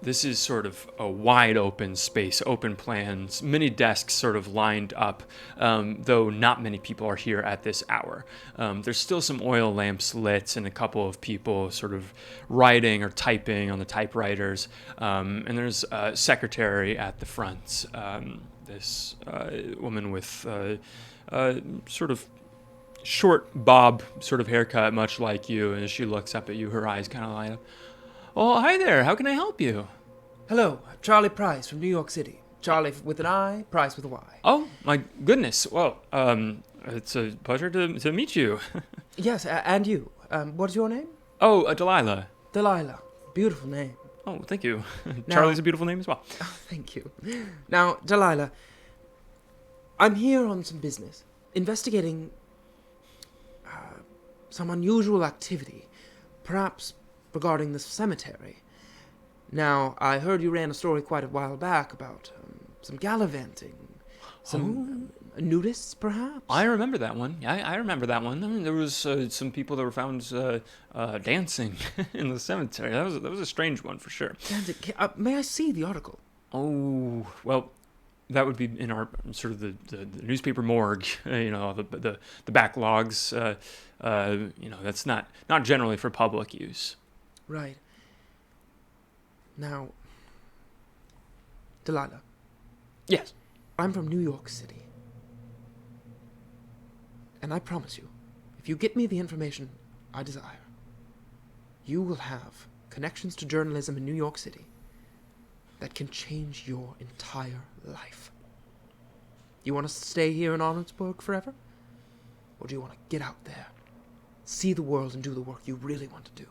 This is sort of a wide open space, open plans, many desks sort of lined up, though not many people are here at this hour. There's still some oil lamps lit and a couple of people sort of writing or typing on the typewriters. And there's a secretary at the front, this woman with sort of short bob sort of haircut, much like you, and as she looks up at you, her eyes kind of light up. Oh, hi there. How can I help you? Hello, Charlie Price from New York City. Charlie with an I, Price with a Y. Oh, my goodness. Well, it's a pleasure to meet you. Yes, and you. What's your name? Oh, Delilah. Delilah. Beautiful name. Oh, thank you. Now, Charlie's a beautiful name as well. Oh, thank you. Now, Delilah, I'm here on some business, investigating some unusual activity, perhaps regarding this cemetery. Now, I heard you ran a story quite a while back about some gallivanting, some nudists, perhaps? I remember that one. Yeah, I remember that one. I mean, there was some people that were found dancing in the cemetery. That was a strange one for sure. May I see the article? Oh, well, that would be in our sort of the newspaper morgue, the backlogs. That's not generally for public use. Right. Now, Delilah. Yes. I'm from New York City. And I promise you, if you get me the information I desire, you will have connections to journalism in New York City that can change your entire life. You want to stay here in Arnoldsburg forever? Or do you want to get out there, see the world, and do the work you really want to do?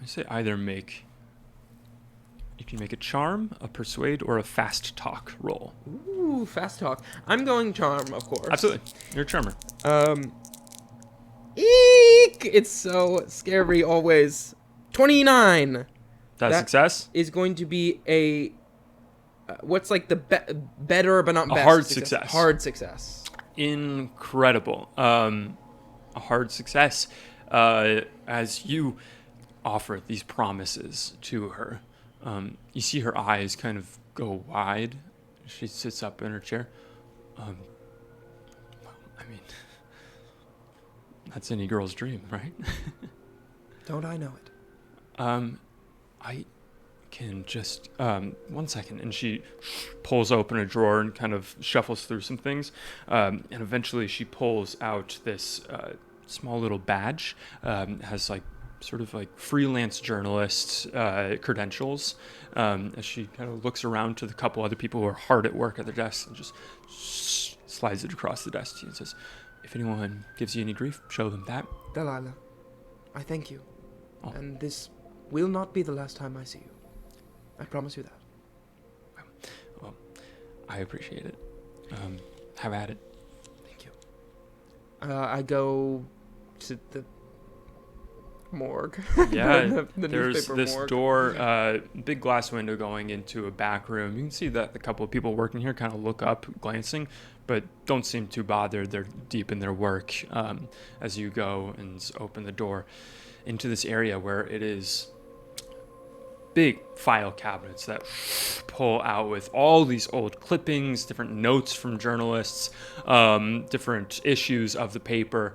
I say either you can make a charm, a persuade, or a fast talk roll. Ooh, fast talk. I'm going charm, of course. Absolutely. You're a charmer. Eek! It's so scary always. 29. That's success? Is going to be a... what's like the better but not best? A hard success. Hard success. Incredible. A hard success. As you offer these promises to her, you see her eyes kind of go wide. She sits up in her chair. I mean, that's any girl's dream, right? Don't I know it? I can just, 1 second. And she pulls open a drawer and kind of shuffles through some things. And eventually she pulls out this small little badge. Has sort of freelance journalist credentials. As she kind of looks around to the couple other people who are hard at work at their desks and just slides it across the desk to you and says, if anyone gives you any grief, show them that. Delilah, I thank you. Oh. And this will not be the last time I see you. I promise you that. I appreciate it. Have at it. Thank you. I go to the morgue. Yeah, the there's newspaper this morgue. door, big glass window going into a back room. You can see that the couple of people working here kind of look up, glancing, but don't seem too bothered. They're deep in their work as you go and open the door into this area where it is big file cabinets that pull out with all these old clippings, different notes from journalists, different issues of the paper,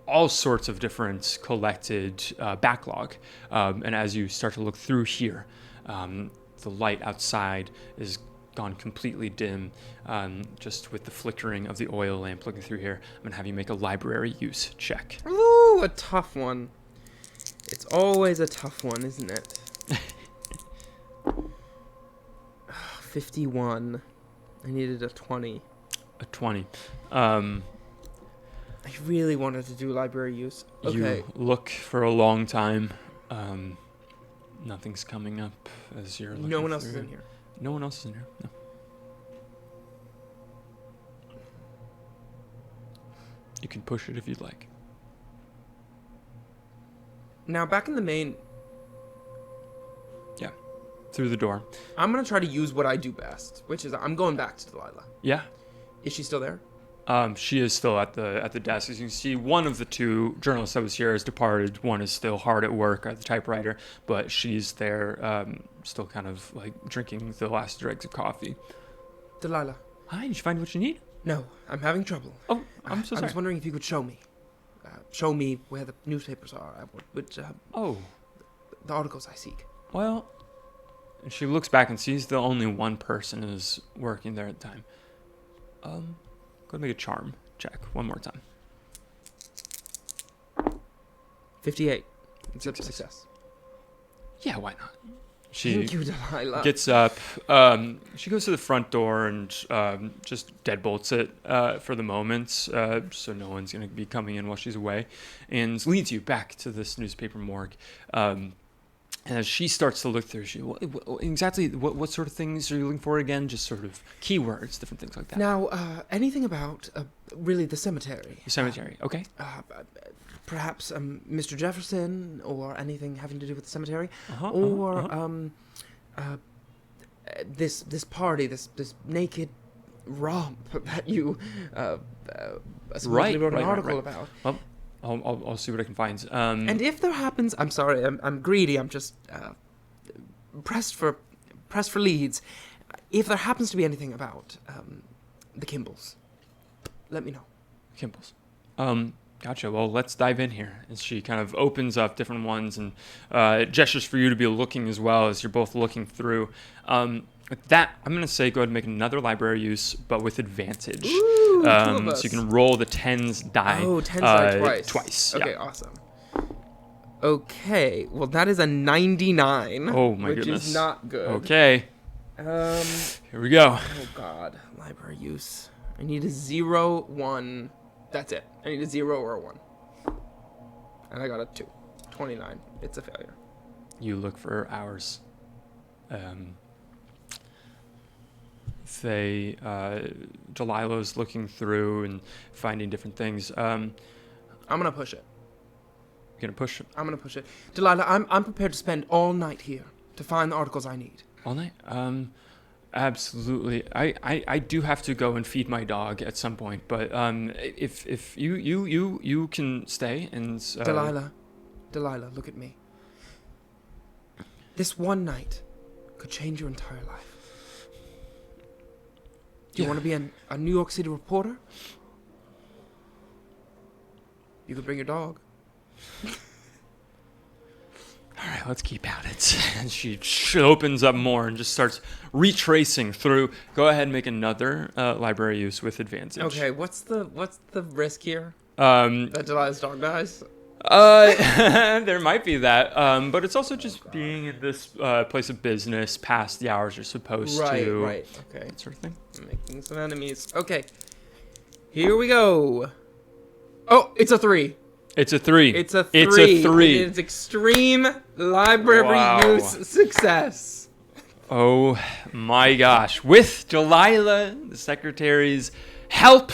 all sorts of different collected backlog. And as you start to look through here, the light outside is gone completely dim, just with the flickering of the oil lamp looking through here. I'm going to have you make a library use check. Ooh, a tough one. It's always a tough one, isn't it? 51. I needed a 20. A 20. I really wanted to do library use. Okay. You look for a long time. Nothing's coming up as you're looking. No one else through. is in here. No one else is in here. No. You can push it if you'd like. Now, back in the main, Through the door. I'm going to try to use what I do best, which is I'm going back to Delilah. Yeah. Is she still there? She is still at the desk. As you can see, one of the two journalists that was here has departed. One is still hard at work at the typewriter, but she's there, still kind of like drinking the last dregs of coffee. Delilah. Hi, did you find what you need? No, I'm having trouble. Oh, I'm so sorry. I was wondering if you could show me. Show me where the newspapers are, the articles I seek. Well, and she looks back and sees that only one person is working there at the time. Go ahead and make a charm check one more time. 58. It's a success. Yeah, why not? Thank you, Delilah. Gets up. She goes to the front door and just deadbolts it for the moment, so no one's going to be coming in while she's away, and leads you back to this newspaper morgue. And as she starts to look through, what sort of things are you looking for again? Just sort of keywords, different things like that. Now, anything about, really, the cemetery. The cemetery, okay. Perhaps Mr. Jefferson, or anything having to do with the cemetery. This party, this naked romp that you supposedly wrote an article about. Well, I'll see what I can find. And if there happens, I'm sorry, I'm greedy. I'm just pressed for leads. If there happens to be anything about the Kimballs, let me know. Kimballs. Gotcha. Well, let's dive in here. And she kind of opens up different ones and gestures for you to be looking as well as you're both looking through. With that, I'm going to say go ahead and make another library use, but with advantage. Ooh, so you can roll the tens die. Oh, tens die twice. Twice. Okay, yeah. Awesome. Okay, well, that is a 99. Oh, my which goodness. is not good. Okay. Here we go. Oh, God. Library use. I need a 0, 1. That's it. I need a 0 or a 1. And I got a 2. 29. It's a failure. You look for hours. Delilah's looking through and finding different things. I'm gonna push it. You're gonna push it I'm gonna push it. Delilah, I'm prepared to spend all night here to find the articles I need. all night. Absolutely. I do have to go and feed my dog at some point, but if you can stay and Delilah, look at me. This one night could change your entire life. Do you want to be a New York City reporter? You could bring your dog. All right, let's keep at it. And she opens up more and just starts retracing through. Go ahead and make another library use with advantage. Okay, what's the risk here? That Delilah's dog dies? There might be that, but it's also just being in this place of business past the hours you're supposed to. Right, okay. That sort of thing. Making some enemies. Okay, here we go. Oh, it's a 3. It's a 3. It's a 3. It's a 3. It's extreme library use success. Oh my gosh. With Delilah, the secretary's help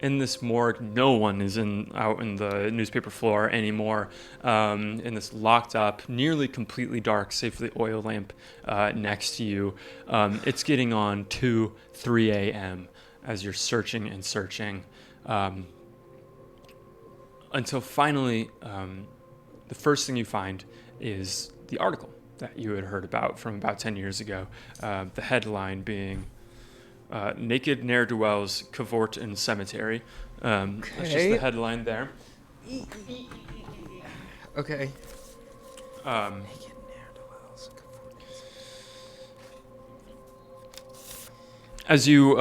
in this morgue, no one is out in the newspaper floor anymore. In this locked up, nearly completely dark, save for the oil lamp next to you. It's getting on 3 a.m. as you're searching and searching. Until finally, the first thing you find is the article that you had heard about from about 10 years ago. The headline being Naked Ne'er-do-wells Cavort in Cemetery. That's just the headline there. Okay. As you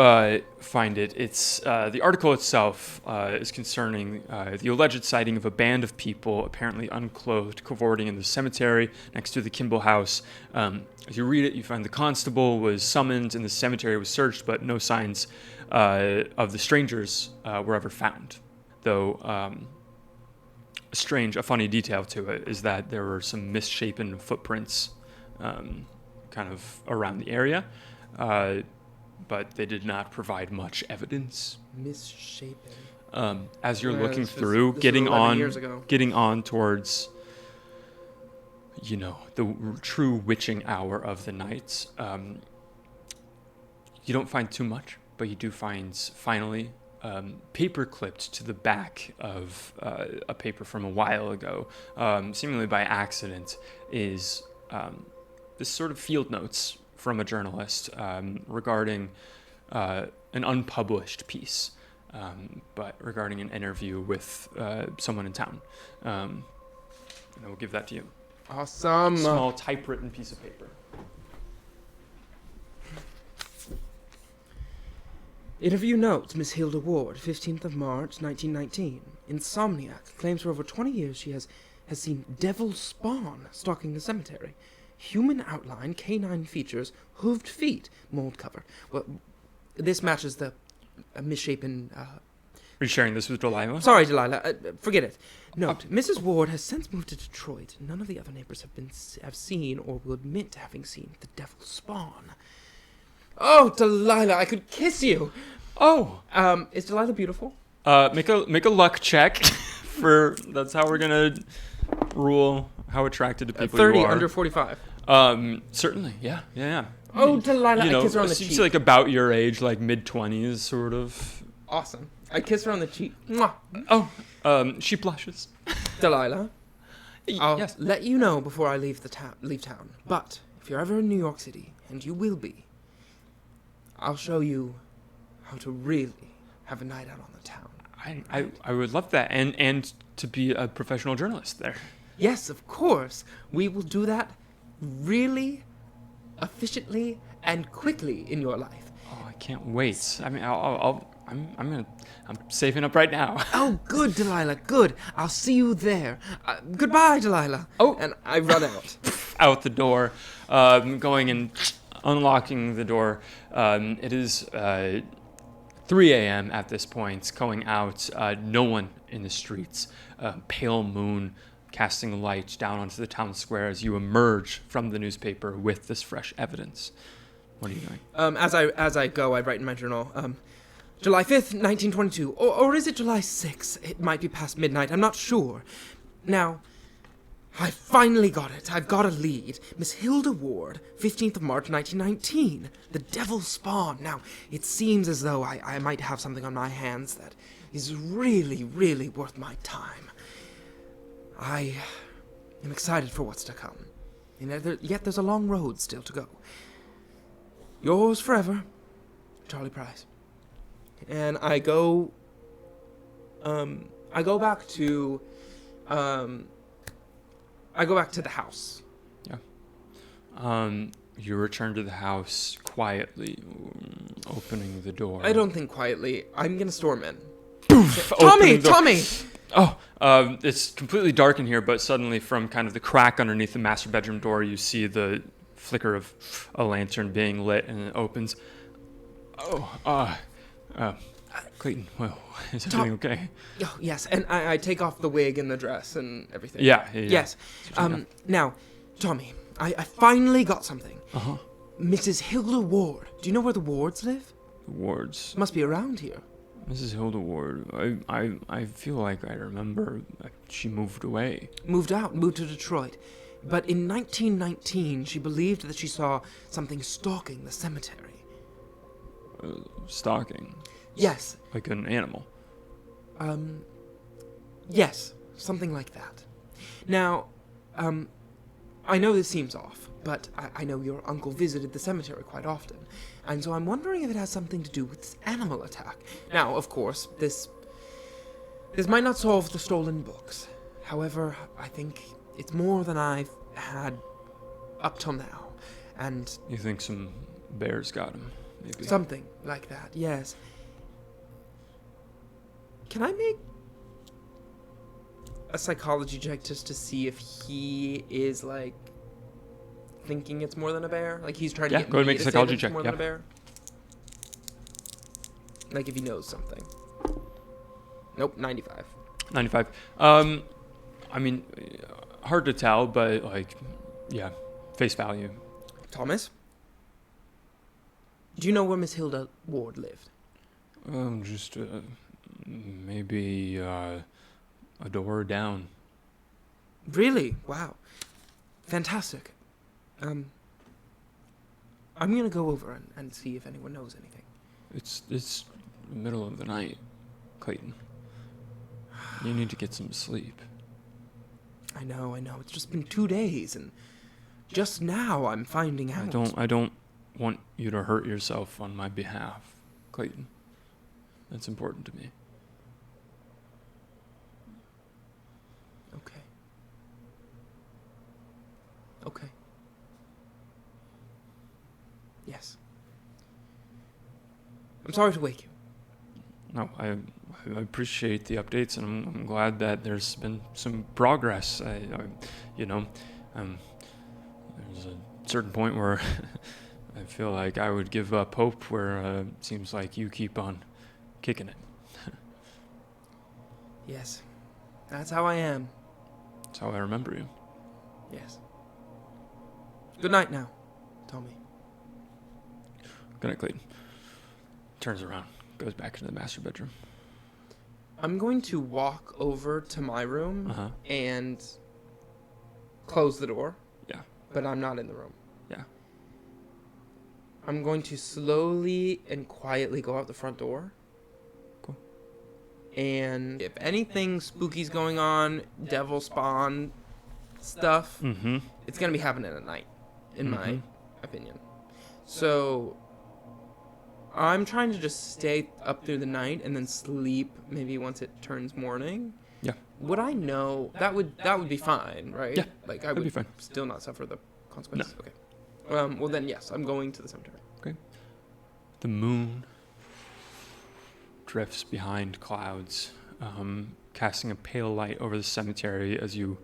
find it, it's the article itself is concerning the alleged sighting of a band of people, apparently unclothed, cavorting in the cemetery next to the Kimball house. As you read it, you find the constable was summoned and the cemetery was searched, but no signs of the strangers were ever found. Though a funny detail to it is that there were some misshapen footprints kind of around the area. But they did not provide much evidence. Misshapen. As you're looking through, getting on towards, the true witching hour of the night, you don't find too much, but you do find finally paper clipped to the back of a paper from a while ago, seemingly by accident, is this sort of field notes from a journalist regarding an unpublished piece, but regarding an interview with someone in town. And I will give that to you. Awesome. Small typewritten piece of paper. Interview notes, Miss Hilda Ward, 15th of March, 1919. Insomniac. Claims for over 20 years she has seen devil spawn stalking the cemetery. Human outline, canine features, hooved feet, mold cover. Well, this matches the misshapen... Are you sharing this with Delilah? Sorry, Delilah. Forget it. Note, Mrs. Ward has since moved to Detroit. None of the other neighbors have seen or will admit to having seen the devil spawn. Oh, Delilah, I could kiss you. Oh. Is Delilah beautiful? Make a luck check. That's how we're gonna rule how attracted to people 30 you are. under 45. Certainly, yeah. Oh, Delilah, I kiss her on the cheek. Seems like about your age, like mid-20s, sort of. Awesome. I kiss her on the cheek. Mwah. Oh, she blushes. Delilah, I'll yes. let you know before I leave town. But if you're ever in New York City, and you will be, I'll show you how to really have a night out on the town. I would love that, and to be a professional journalist there. Yes, of course. We will do that really efficiently and quickly in your life. Oh, I can't wait. I mean, I'm saving up right now. Oh, good, Delilah, good. I'll see you there. Goodbye, Delilah. Oh. And I run out. Out the door, going and unlocking the door. It is 3 a.m. at this point, going out. No one in the streets. Pale moon casting light down onto the town square as you emerge from the newspaper with this fresh evidence. What are you doing? As I go, I write in my journal, July 5th, 1922. Or is it July 6th? It might be past midnight. I'm not sure. Now, I finally got it. I've got a lead. Miss Hilda Ward, 15th of March, 1919. The devil's spawn. Now, it seems as though I might have something on my hands that is really, really worth my time. I am excited for what's to come. Yet there's a long road still to go. Yours forever, Charlie Price. And I go back to the house. Yeah. You return to the house quietly, opening the door. I don't think quietly. I'm gonna storm in. Poof, Tommy! Oh, it's completely dark in here, but suddenly from kind of the crack underneath the master bedroom door, you see the flicker of a lantern being lit, and it opens. Clayton, well, is everything okay? Oh, yes, and I take off the wig and the dress and everything. Yeah. Yes. Now, Tommy, I finally got something. Uh-huh. Mrs. Hilda Ward. Do you know where the Wards live? The Wards. Must be around here. Mrs. Hilda Ward. I feel like I remember she moved away. Moved to Detroit. But in 1919, she believed that she saw something stalking the cemetery. Stalking? Yes. Like an animal? Yes. Something like that. Now, I know this seems off, but I know your uncle visited the cemetery quite often, and so I'm wondering if it has something to do with this animal attack. Now, of course, this might not solve the stolen books. However, I think it's more than I've had up till now, and... You think some bears got him, maybe? Something like that, yes. Can I make a psychology check just to see if he is, like, thinking it's more than a bear? Like, he's trying to get go ahead and me make a to say psychology that it's check, more than a bear? Like, if he knows something. Nope, 95. 95. I mean, hard to tell, but, like, yeah, face value. Thomas? Do you know where Miss Hilda Ward lived? Just, maybe, a door down. Really? Wow. Fantastic. I'm gonna go over and see if anyone knows anything. It's the middle of the night, Clayton. You need to get some sleep. I know. It's just been 2 days, and just now I'm finding out. I don't want you to hurt yourself on my behalf, Clayton. That's important to me. Okay. Yes. I'm sorry to wake you. No, I appreciate the updates, and I'm glad that there's been some progress. There's a certain point where I feel like I would give up hope, where it seems like you keep on kicking it. Yes. That's how I am. That's how I remember you. Yes. Good night now, Tommy. Good night, Clayton. Turns around, goes back into the master bedroom. I'm going to walk over to my room and close the door. Yeah. But I'm not in the room. Yeah. I'm going to slowly and quietly go out the front door. Cool. And if anything spooky's going on, devil spawn stuff, it's going to be happening at night, in my opinion. So I'm trying to just stay up through the night and then sleep maybe once it turns morning. Yeah. Would I know? That would be fine, right? Yeah, Like, I would be fine. still not suffer the consequences? No. Okay. Well then, yes, I'm going to the cemetery. Okay. The moon drifts behind clouds, casting a pale light over the cemetery as you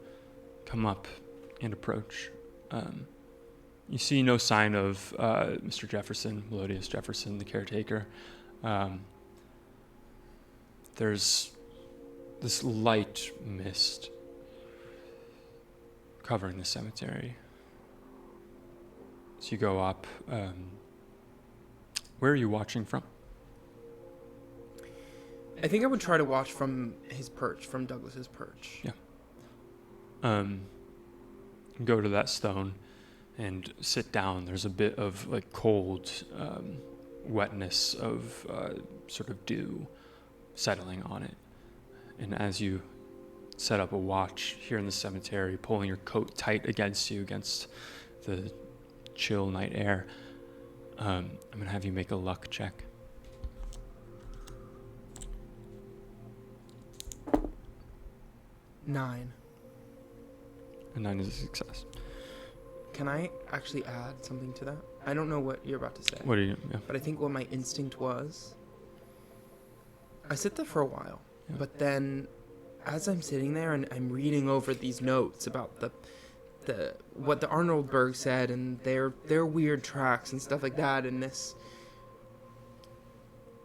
come up and approach. You see no sign of Mr. Jefferson, Melodious Jefferson, the caretaker. There's this light mist covering the cemetery. So you go up. Where are you watching from? I think I would try to watch from his perch, from Douglas's perch. Yeah. Go to that stone and sit down. There's a bit of like cold wetness of sort of dew settling on it. And as you set up a watch here in the cemetery, pulling your coat tight against you, against the chill night air, I'm going to have you make a luck check. 9. A 9 is a success. Can I actually add something to that? I don't know what you're about to say. What are you? Yeah. But I think what my instinct was, I sit there for a while, but then as I'm sitting there and I'm reading over these notes about the what the Arnoldsburg said and their weird tracks and stuff like that, and this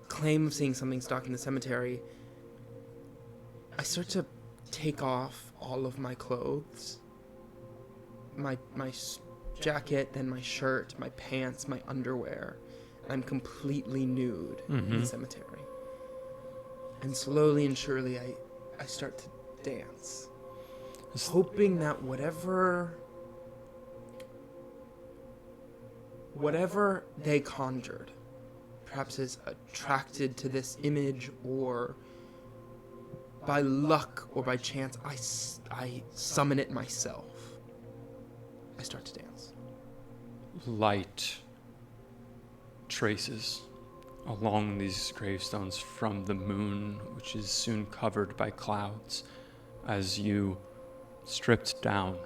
claim of seeing something stalking the cemetery, I start to take off all of my clothes, my jacket, then my shirt, my pants, my underwear. I'm completely nude in Mm-hmm. the cemetery. And slowly and surely I start to dance, hoping that whatever they conjured, perhaps is attracted to this image, or by luck or by chance, I summon it myself. I start to dance. Light traces along these gravestones from the moon, which is soon covered by clouds, as you, stripped down,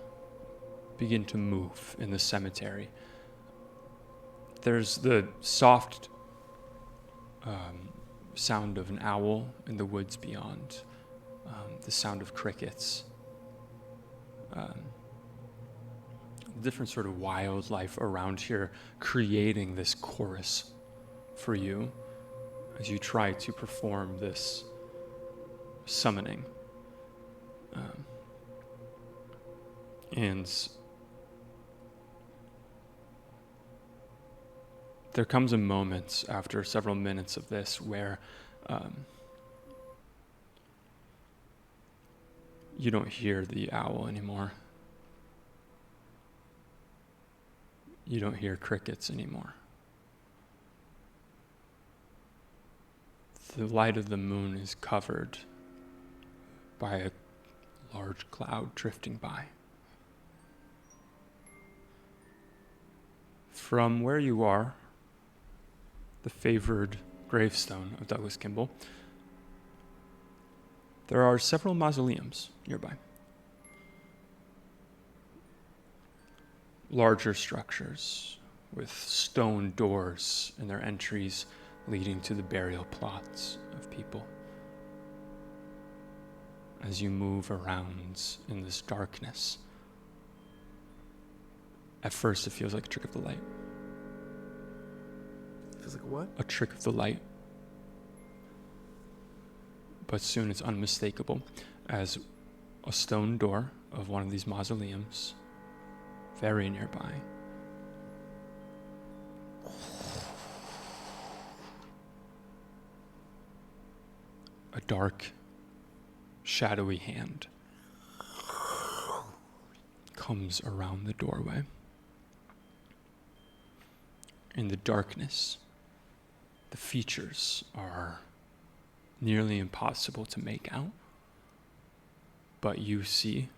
begin to move in the cemetery. There's the soft sound of an owl in the woods beyond, the sound of crickets, different sort of wildlife around here, creating this chorus for you as you try to perform this summoning. And there comes a moment after several minutes of this where you don't hear the owl anymore. You don't hear crickets anymore. The light of the moon is covered by a large cloud drifting by. From where you are, the favored gravestone of Douglas Kimball, there are several mausoleums nearby. Larger structures with stone doors in their entries leading to the burial plots of people. As you move around in this darkness, at first it feels like a trick of the light. Feels like a what? A trick of the light. But soon it's unmistakable as a stone door of one of these mausoleums, very nearby, a dark, shadowy hand comes around the doorway. In the darkness, the features are nearly impossible to make out, but you see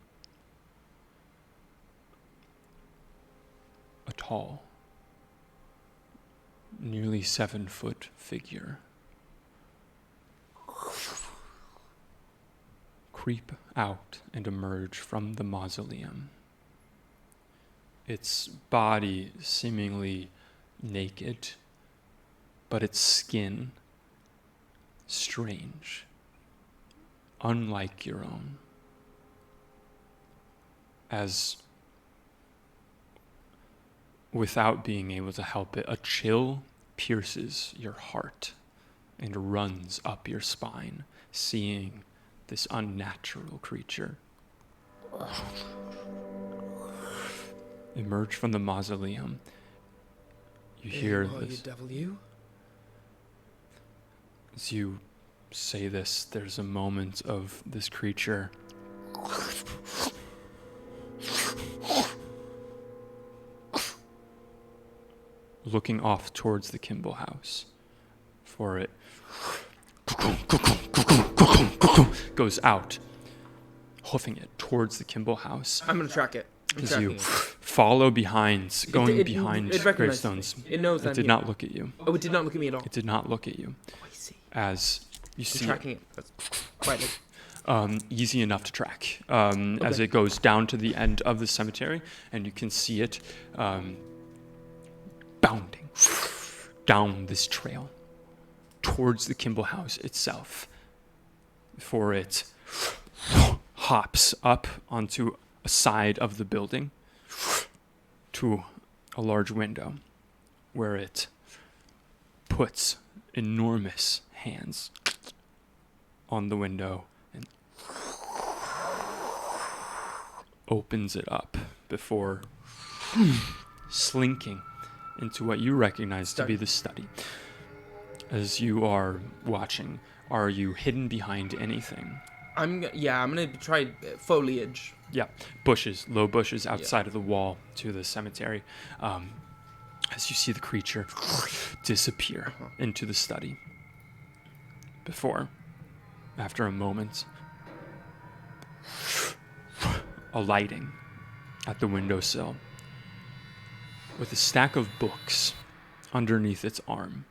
a tall, nearly 7-foot figure creep out and emerge from the mausoleum. Its body seemingly naked, but its skin strange, unlike your own. As, without being able to help it, a chill pierces your heart and runs up your spine, seeing this unnatural creature emerge from the mausoleum. You hear this. You devil, you. As you say this, there's a moment of this creature looking off towards the Kimball house, for it goes out, hoofing it towards the Kimball house. I'm gonna track it. As you follow behind, behind it gravestones. It knows It did not look at you. Oh, it did not look at me at all. It did not look at you. Oh, I see. As you I'm see tracking it. That's quite easy enough to track, as it goes down to the end of the cemetery, and you can see it bounding down this trail towards the Kimball house itself, for it hops up onto a side of the building to a large window where it puts enormous hands on the window and opens it up before slinking into what you recognize to be the study. As you are watching, are you hidden behind anything? I'm gonna try foliage. Yeah, bushes, low bushes outside of the wall to the cemetery. As you see the creature disappear into the study. Before, after a moment, alighting at the windowsill with a stack of books underneath its arm.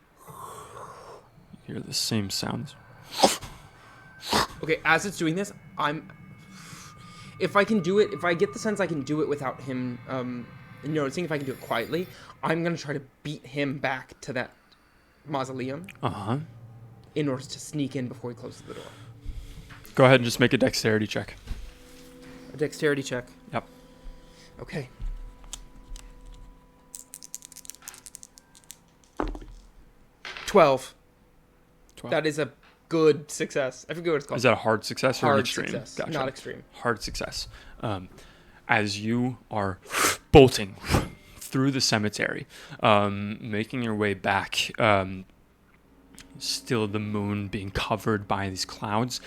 You hear the same sounds. Okay, as it's doing this, if I can do it, if I get the sense I can do it without him noticing, if I can do it quietly, I'm going to try to beat him back to that mausoleum. Uh-huh. In order to sneak in before he closes the door. Go ahead and just make a dexterity check. A dexterity check. Yep. Okay. $12. That is a good success. I forget what it's called. Is that a hard success or an extreme? Success, Gotcha. not extreme. Hard success. As you are bolting through the cemetery, making your way back, still the moon being covered by these clouds,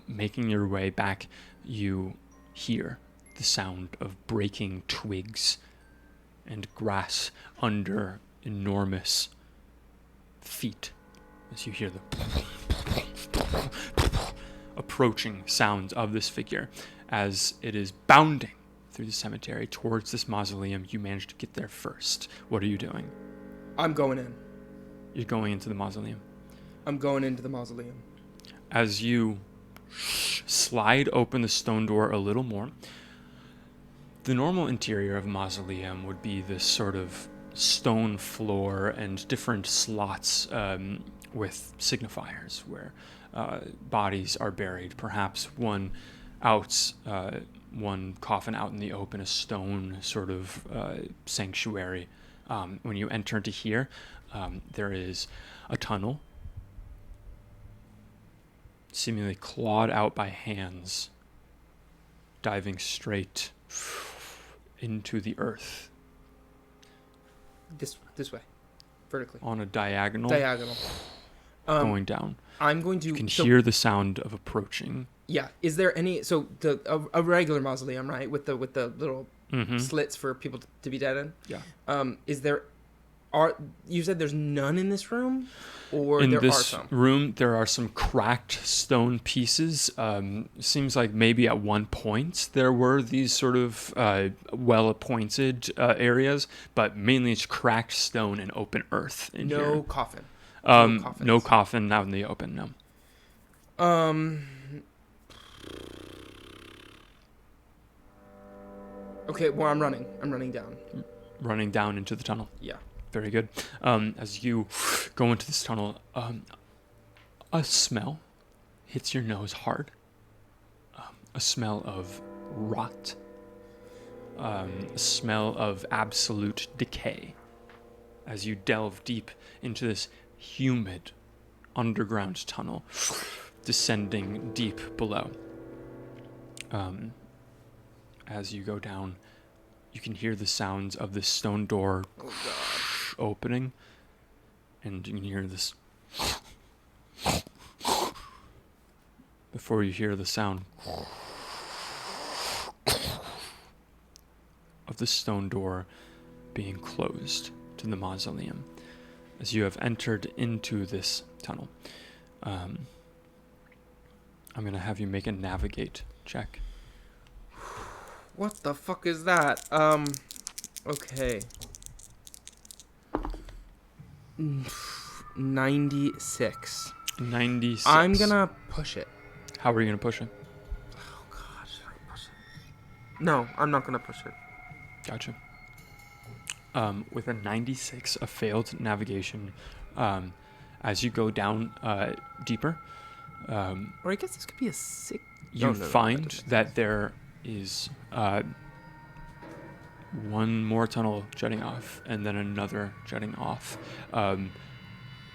making your way back, you hear the sound of breaking twigs and grass under enormous feet. As you hear the approaching sounds of this figure as it is bounding through the cemetery towards this mausoleum. You managed to get there first. What are you doing? I'm going in. You're going into the mausoleum. I'm going into the mausoleum. As you slide open the stone door a little more, the normal interior of a mausoleum would be this sort of stone floor and different slots with signifiers where bodies are buried. Perhaps one coffin out in the open, a stone sort of sanctuary. When you enter into here, there is a tunnel seemingly clawed out by hands, diving straight into the earth. This way. Vertically. On a diagonal. Going down. I'm going to... You can hear the sound of approaching. Yeah. Is there any... So, a regular mausoleum, right? With the little slits for people to be dead in? Yeah. Is there... You said there's none in this room? Or in there this are some? room, there are some cracked stone pieces. Seems like maybe at one point there were these sort of well-appointed areas, but mainly it's cracked stone and open earth in here. No coffin. No coffin out in the open, no. Okay, well, I'm running. I'm running down. Running down into the tunnel. Yeah. Very good. As you go into this tunnel, a smell hits your nose hard. A smell of rot. A smell of absolute decay. As you delve deep into this humid underground tunnel, descending deep below. As you go down, you can hear the sounds of this stone door opening, and you can hear this before you hear the sound of the stone door being closed to the mausoleum. As you have entered into this tunnel, I'm going to have you make a navigate check. What the fuck is that? Okay. 96. 96. I'm gonna push it. How are you gonna push it? Oh god, should I push it? No, I'm not gonna push it. Gotcha. With a 96, a failed navigation, as you go down deeper, or I guess this could be a 6. You find that there is one more tunnel jutting off, and then another jutting off.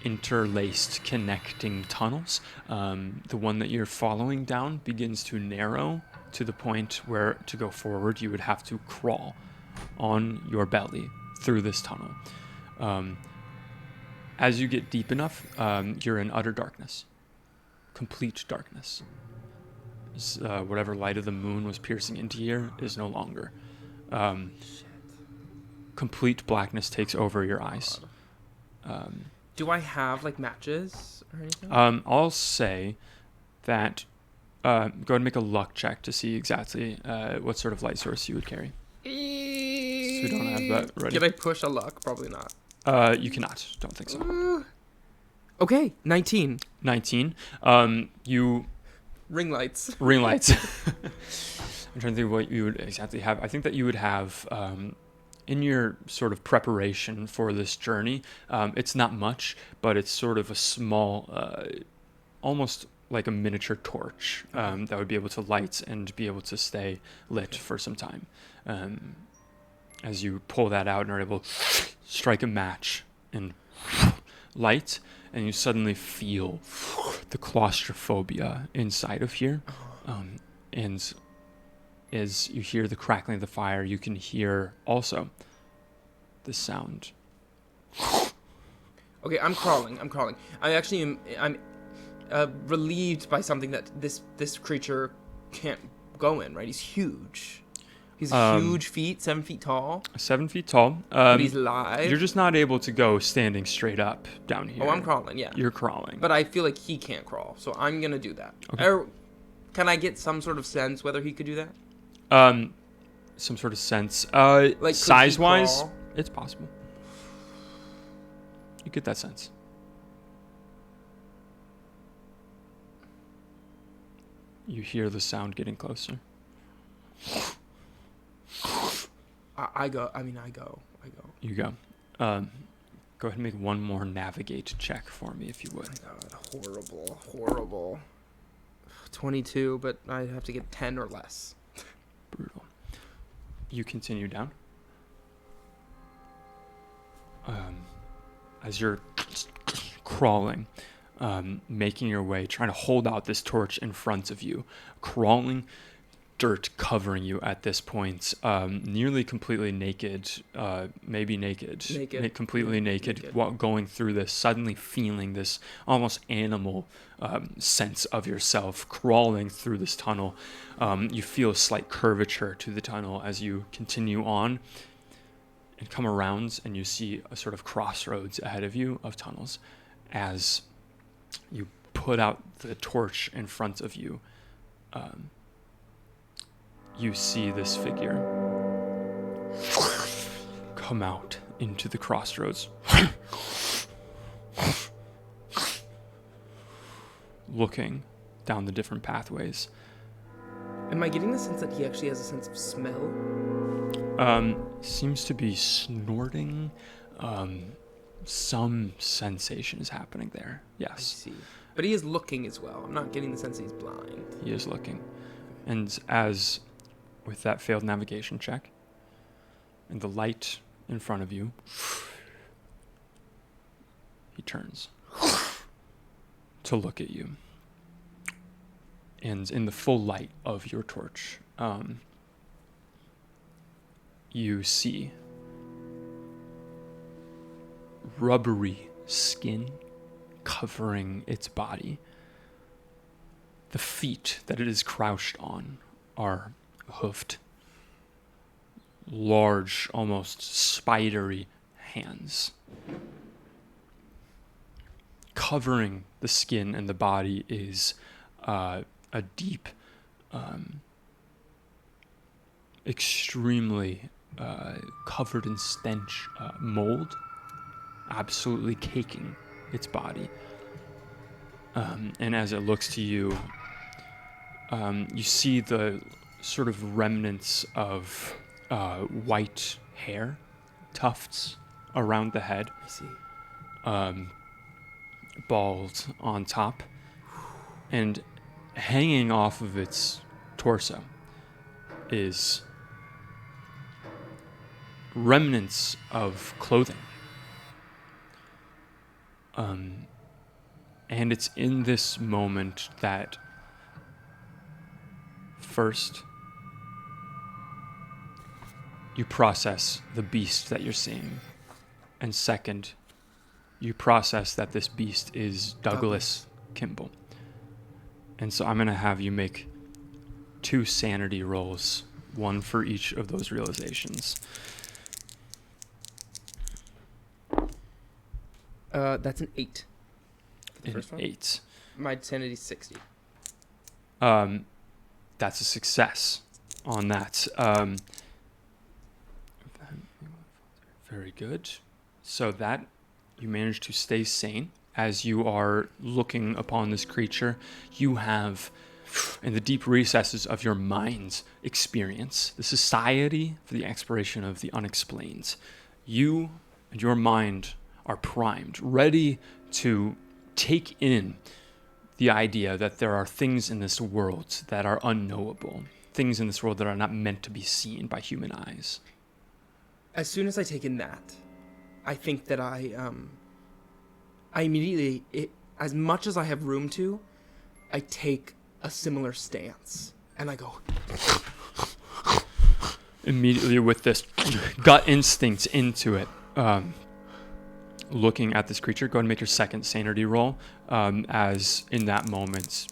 Interlaced, connecting tunnels. The one that you're following down begins to narrow to the point where to go forward you would have to crawl on your belly through this tunnel. As you get deep enough, you're in utter darkness. Complete darkness. Whatever light of the moon was piercing into here is no longer. Complete blackness takes over your eyes. Do I have like matches or anything? I'll say that go ahead and make a luck check to see exactly what sort of light source you would carry. So we don't have that ready. Can I push a luck? Probably not. You cannot. Don't think so. Okay, 19. 19. You... Ring lights. Ring lights. I'm trying to think of what you would exactly have. I think that you would have... in your sort of preparation for this journey, it's not much, but it's sort of a small, almost like a miniature torch that would be able to light and be able to stay lit for some time. As you pull that out and are able to strike a match and light, and you suddenly feel the claustrophobia inside of here. And as you hear the crackling of the fire, you can hear also the sound. Okay, I'm crawling. I actually I'm relieved by something that this creature can't go in, right? He's huge. He's huge feet, 7 feet tall. 7 feet tall. But he's live. You're just not able to go standing straight up down here. Oh, I'm crawling, yeah. You're crawling. But I feel like he can't crawl, so I'm going to do that. Okay. Can I get some sort of sense whether he could do that? Some sort of sense. Like size-wise, it's possible. You get that sense. You hear the sound getting closer. I go. You go. Go ahead and make one more navigate check for me, if you would. Oh my God, horrible. 22, but I have to get 10 or less. Brutal. You continue down. As you're crawling, making your way, trying to hold out this torch in front of you, crawling, dirt covering you at this point, nearly completely naked, maybe naked. Completely naked, while going through this, suddenly feeling this almost animal sense of yourself crawling through this tunnel. You feel a slight curvature to the tunnel as you continue on and come around, and you see a sort of crossroads ahead of you of tunnels. As you put out the torch in front of you, you see this figure come out into the crossroads, looking down the different pathways. Am I getting the sense that he actually has a sense of smell? Seems to be snorting. Some sensation is happening there. Yes. I see. But he is looking as well. I'm not getting the sense that he's blind. He is looking. And as with that failed navigation check and the light in front of you, he turns to look at you. And in the full light of your torch, you see rubbery skin covering its body. The feet that it is crouched on are hoofed. Large, almost spidery hands. Covering the skin and the body is a deep, extremely covered in stench mold, absolutely caking its body. And as it looks to you, you see the sort of remnants of white hair, tufts around the head. I see. Bald on top, and hanging off of its torso is remnants of clothing. And it's in this moment that first you process the beast that you're seeing. And second, you process that this beast is Douglas Kimball. And so I'm going to have you make 2 sanity rolls, one for each of those realizations. That's an 8. The An first one? 8. My sanity's 60. That's a success on that. Very good. So that you manage to stay sane as you are looking upon this creature. You have, in the deep recesses of your mind's experience, the Society for the Exploration of the Unexplained. You and your mind are primed, ready to take in the idea that there are things in this world that are unknowable, things in this world that are not meant to be seen by human eyes. As soon as I take in that, I think that I immediately, as much as I have room to, I take a similar stance. And I go... Immediately with this gut instinct into it, looking at this creature, go ahead and make your second sanity roll, as in that moment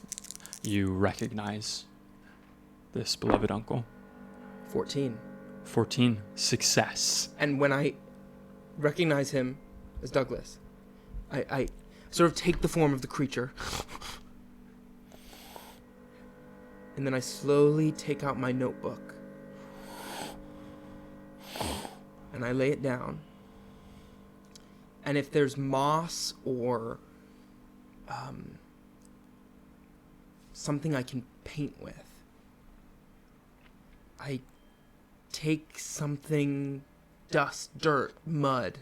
you recognize this beloved uncle. 14. 14, success. And when I recognize him as Douglas, I sort of take the form of the creature. And then I slowly take out my notebook. And I lay it down. And if there's moss or something I can paint with, I take something, dust, dirt, mud,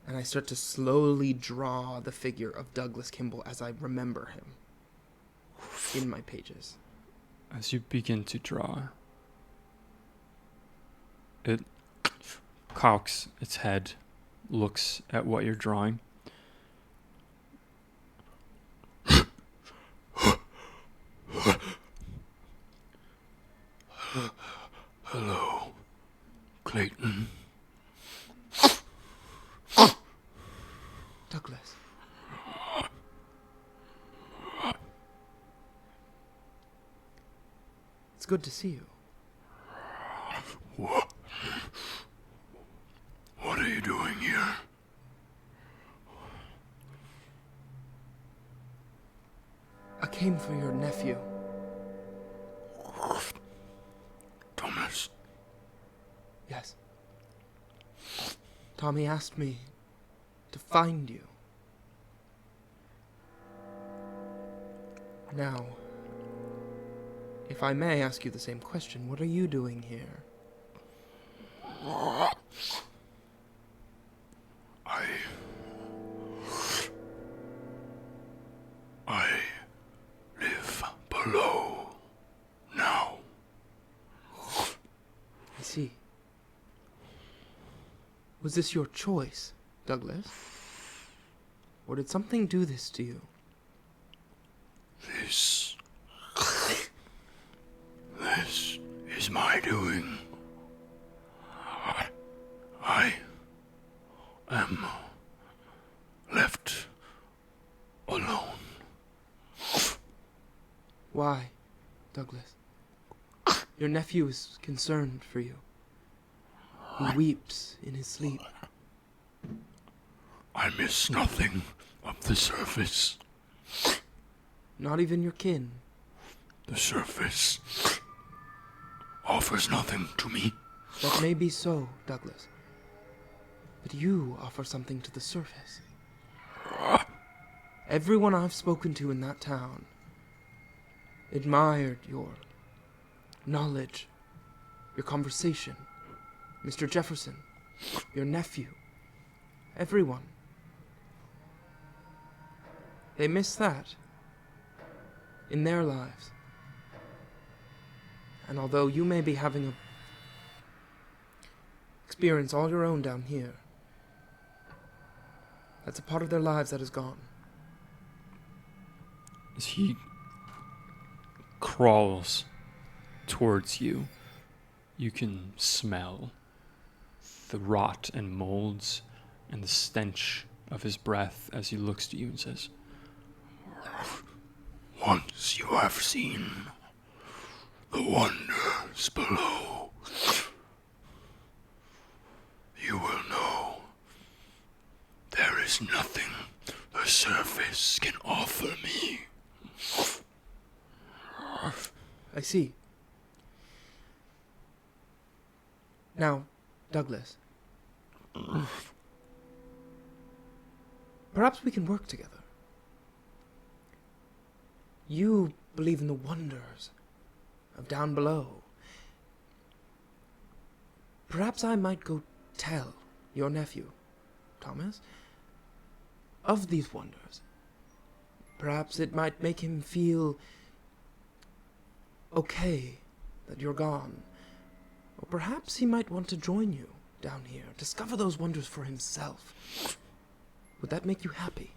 and I start to slowly draw the figure of Douglas Kimball as I remember him in my pages. As you begin to draw, it cocks its head, looks at what you're drawing. Hello, Clayton. Douglas. It's good to see you. What are you doing here? I came for your nephew. Thomas. Yes. Tommy asked me to find you. Now, if I may ask you the same question, what are you doing here? I live below now. I see. Was this your choice, Douglas? Or did something do this to you? This is my doing. I am left alone. Why, Douglas? Your nephew is concerned for you. He weeps in his sleep. I miss nothing of the surface. Not even your kin. The surface offers nothing to me. That may be so, Douglas. But you offer something to the surface. Everyone I've spoken to in that town admired your knowledge, your conversation. Mr. Jefferson, your nephew, everyone. They miss that in their lives. And although you may be having a experience all your own down here, that's a part of their lives that is gone. As he crawls towards you, You can smell the rot and molds and the stench of his breath as he looks to you and says, Once you have seen the wonders below, you will know there is nothing the surface can offer me. I see. Now, Douglas, perhaps we can work together. You believe in the wonders of down below. Perhaps I might go tell your nephew, Thomas, of these wonders. Perhaps it might make him feel okay that you're gone. Or perhaps he might want to join you down here, discover those wonders for himself. Would that make you happy?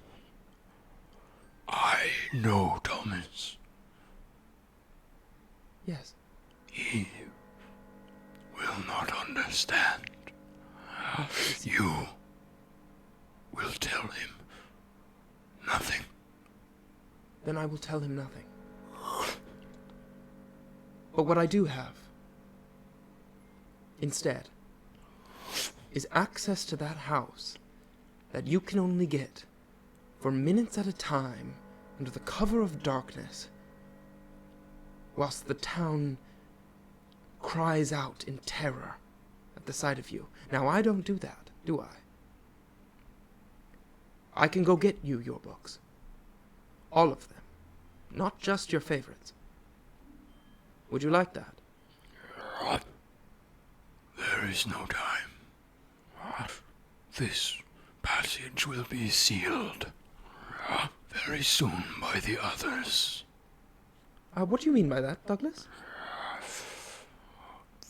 I know, Thomas. Yes. He will not understand. You will tell him nothing. Then I will tell him nothing. But what I do have, instead, is access to that house that you can only get for minutes at a time under the cover of darkness, whilst the town cries out in terror at the sight of you. Now, I don't do that, do I? I can go get you your books. All of them. Not just your favorites. Would you like that? There is no time. This passage will be sealed very soon by the others. What do you mean by that, Douglas?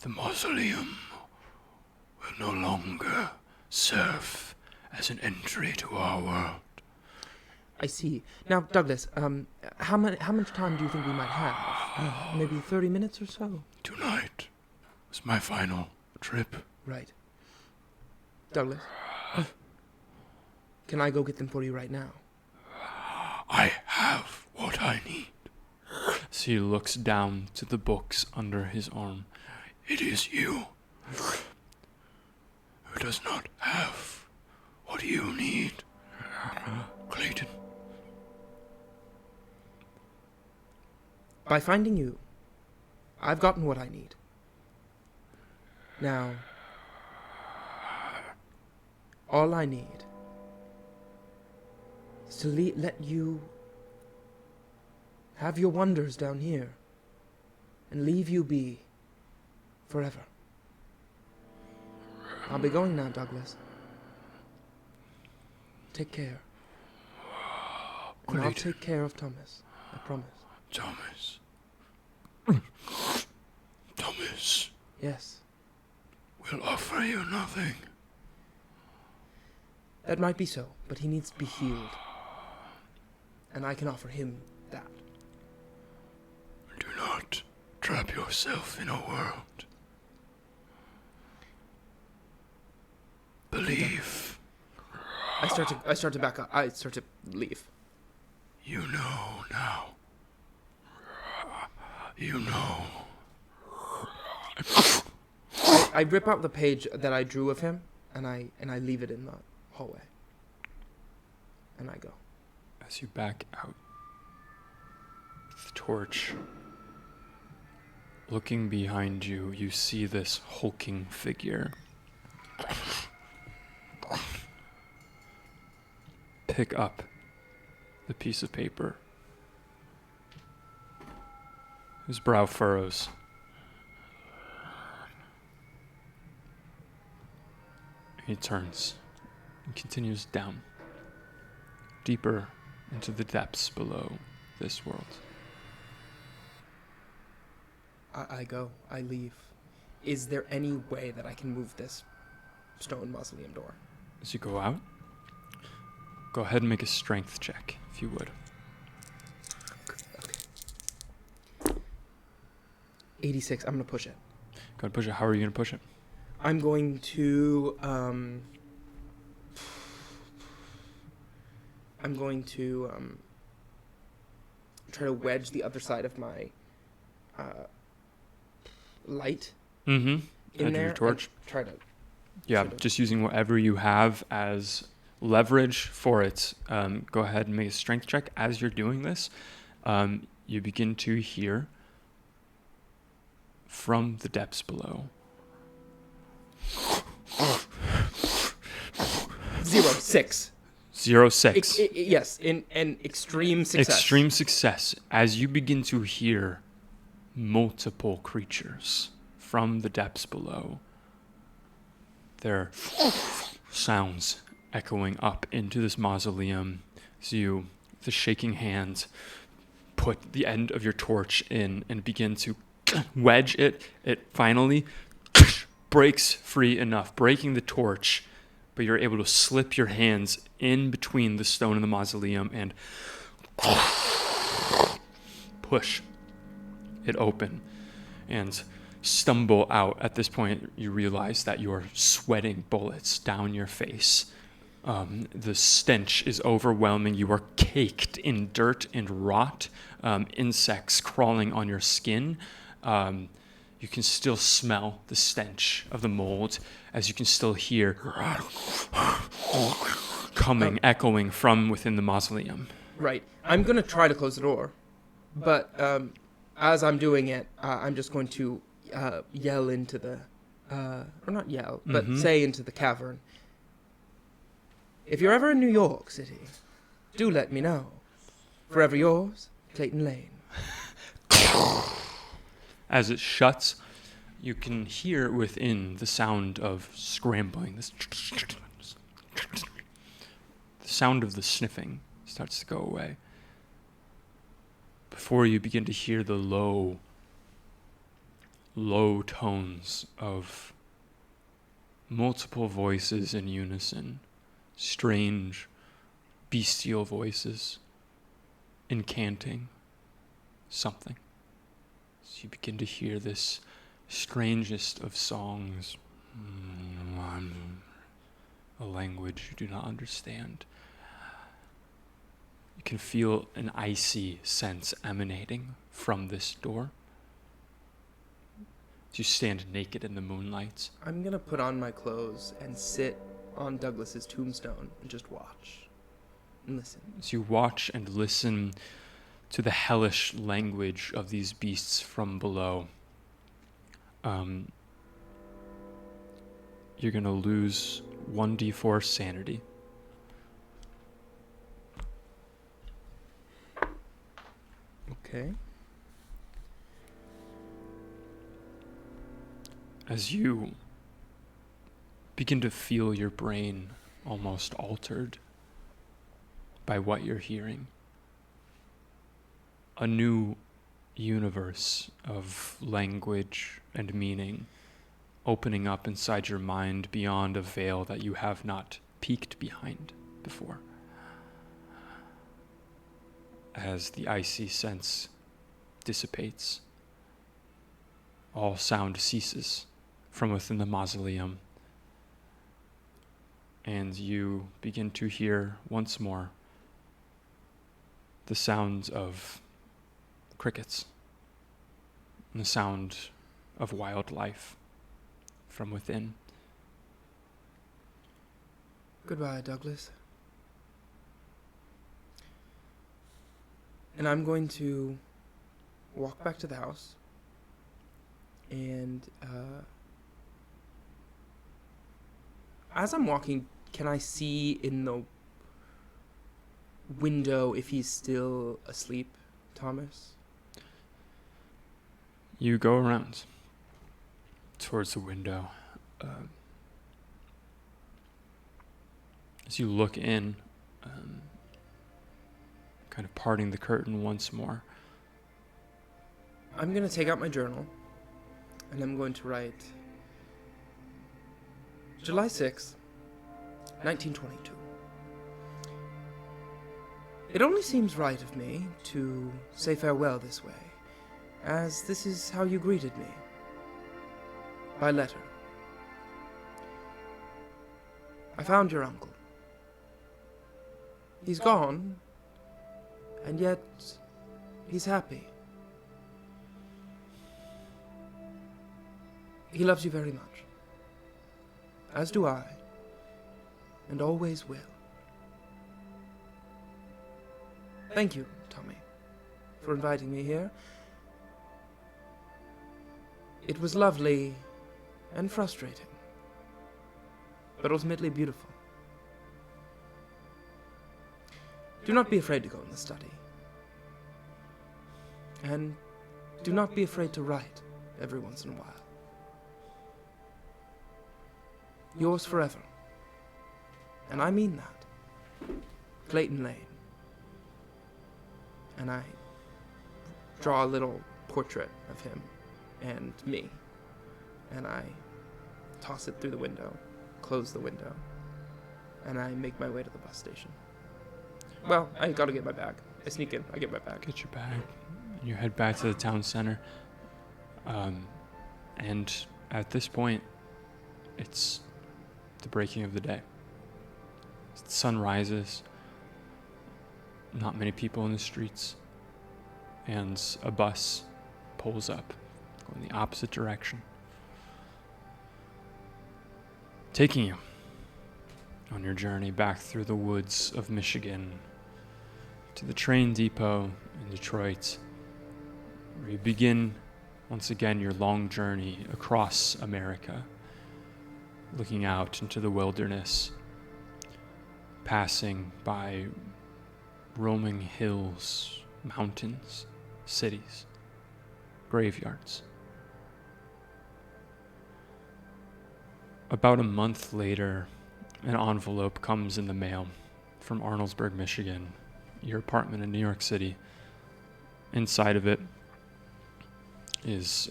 The mausoleum will no longer serve as an entry to our world. I see. Now, Douglas, how much time do you think we might have? Maybe 30 minutes or so? Tonight was my final trip. Right. Douglas, can I go get them for you right now? I have what I need. So he looks down to the books under his arm. It is you who does not have what you need, Clayton. By finding you, I've gotten what I need. Now, all I need is to let you have your wonders down here and leave you be forever. I'll be going now, Douglas. Take care. And I'll take care of Thomas. I promise. Thomas. Thomas Yes. will offer you nothing. That might be so, but he needs to be healed. And I can offer him that. Do not trap yourself in a world. Believe. I start to back up. I start to leave. You know now. You know. I rip out the page that I drew of him, and I leave it in the hallway. And I go. As you back out, the torch, looking behind you, you see this hulking figure pick up the piece of paper. His brow furrows. He turns and continues down, deeper into the depths below this world. I go. I leave. Is there any way that I can move this stone mausoleum door? As you go out, go ahead and make a strength check, if you would. Okay. 86. I'm gonna push it. Go ahead, push it. How are you going to push it? I'm going to try to wedge the other side of my light Mm-hmm. in there. Your torch. And try to. Yeah, sort of- just using whatever you have as leverage for it. Go ahead and make a strength check. As you're doing this, you begin to hear from the depths below. 0-6. 0-6. Yes, in extreme success. Extreme success as you begin to hear multiple creatures from the depths below. Their sounds echoing up into this mausoleum as you, with the shaking hands, put the end of your torch in and begin to wedge it. It finally breaks free enough, breaking the torch, but you're able to slip your hands in between the stone and the mausoleum and push it open and stumble out. At this point, you realize that you're sweating bullets down your face. The stench is overwhelming. You are caked in dirt and rot, insects crawling on your skin. You can still smell the stench of the mold, as you can still hear echoing from within the mausoleum. Right. I'm going to try to close the door, but as I'm doing it, I'm just going to yell into the, or not yell, but say into the cavern, if you're ever in New York City, do let me know. Forever yours, Clayton Lane. As it shuts, you can hear within the sound of scrambling. The sound of the sniffing starts to go away. Before you begin to hear the low tones of multiple voices in unison, strange, bestial voices, incanting something. So you begin to hear this strangest of songs, a language you do not understand. You can feel an icy sense emanating from this door. As you stand naked in the moonlight. I'm going to put on my clothes and sit on Douglas's tombstone and just watch and listen. As you watch and listen to the hellish language of these beasts from below, you're going to lose 1d4 sanity. Okay. As you begin to feel your brain almost altered by what you're hearing. A new universe of language and meaning opening up inside your mind beyond a veil that you have not peeked behind before. As the icy sense dissipates, all sound ceases from within the mausoleum, and you begin to hear once more the sounds of crickets and the sound of wildlife from within. Goodbye, Douglas. And I'm going to walk back to the house and as I'm walking, can I see in the window if he's still asleep, Thomas? You go around towards the window. As you look in, kind of parting the curtain once more. I'm going to take out my journal, and I'm going to write July 6th, 1922. It only seems right of me to say farewell this way, as this is how you greeted me. by letter. I found your uncle. He's gone, and yet he's happy. He loves you very much, as do I, and always will. Thank you, Tommy, for inviting me here. It was lovely and frustrating, but ultimately beautiful. Do not be afraid to go in the study. And do not be afraid to write every once in a while. Yours forever. And I mean that. Clayton Lane. And I draw a little portrait of him and me. And I toss it through the window, close the window, and I make my way to the bus station. Well, I gotta get my bag. I sneak in, I get my bag. Get your bag, and you head back to the town center. And at this point, it's the breaking of the day. The sun rises, not many people in the streets, and a bus pulls up, going the opposite direction, taking you on your journey back through the woods of Michigan to the train depot in Detroit, where you begin once again your long journey across America, looking out into the wilderness, passing by roaming hills, mountains, cities, graveyards. About a month later, an envelope comes in the mail from Arnoldsburg, Michigan, your apartment in New York City. Inside of it is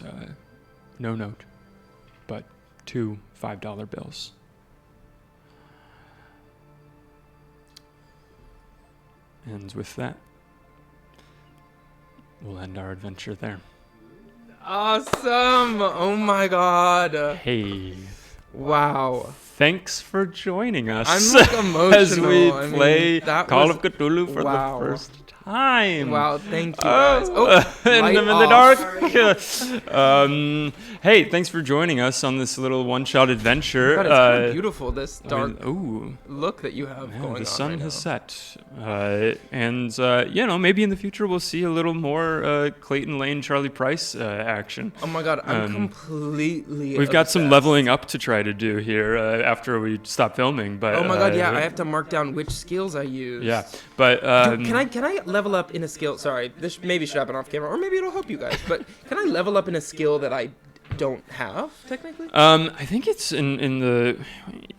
no note, but 2 $5 bills. And with that, we'll end our adventure there. Awesome! Oh my god. Hey. Wow. Thanks for joining us. I'm like emotional. As we play Call of Cthulhu for wow. the first time. Wow, thank you guys. In the dark. Hey, thanks for joining us on this little one-shot adventure. God, it's kind of beautiful, this dark ooh, look that you have going on. The sun right has now. set. And maybe in the future we'll see a little more Clayton Lane, Charlie Price action. Oh my god, I'm completely We've got some obsessed. leveling up to try to do here after we stop filming. But oh my god, yeah, I have to mark down which skills I use. Yeah, but can I level up in a skill? Sorry, this maybe should happen off camera, or maybe it'll help you guys. But can I level up in a skill that I don't have technically? I think it's in the.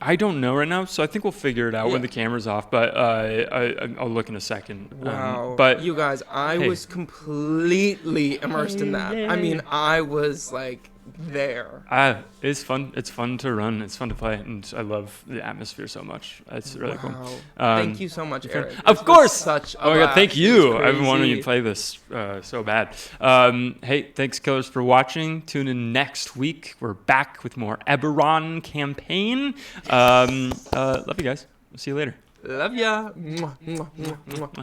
I don't know right now, so I think we'll figure it out when the camera's off. But I'll look in a second. Wow, but you guys, I was completely immersed in that. I mean, I was like there. It's fun. It's fun to run. It's fun to play, and I love the atmosphere so much. It's really cool. Thank you so much, Eric. Of course. Such a oh my god, thank you. I've been wanting crazy. to play this so bad. Hey, thanks, killers, for watching. Tune in next week. We're back with more Eberron campaign. Love you guys. We'll see you later. Love ya. Mwah, mwah, mwah, mwah.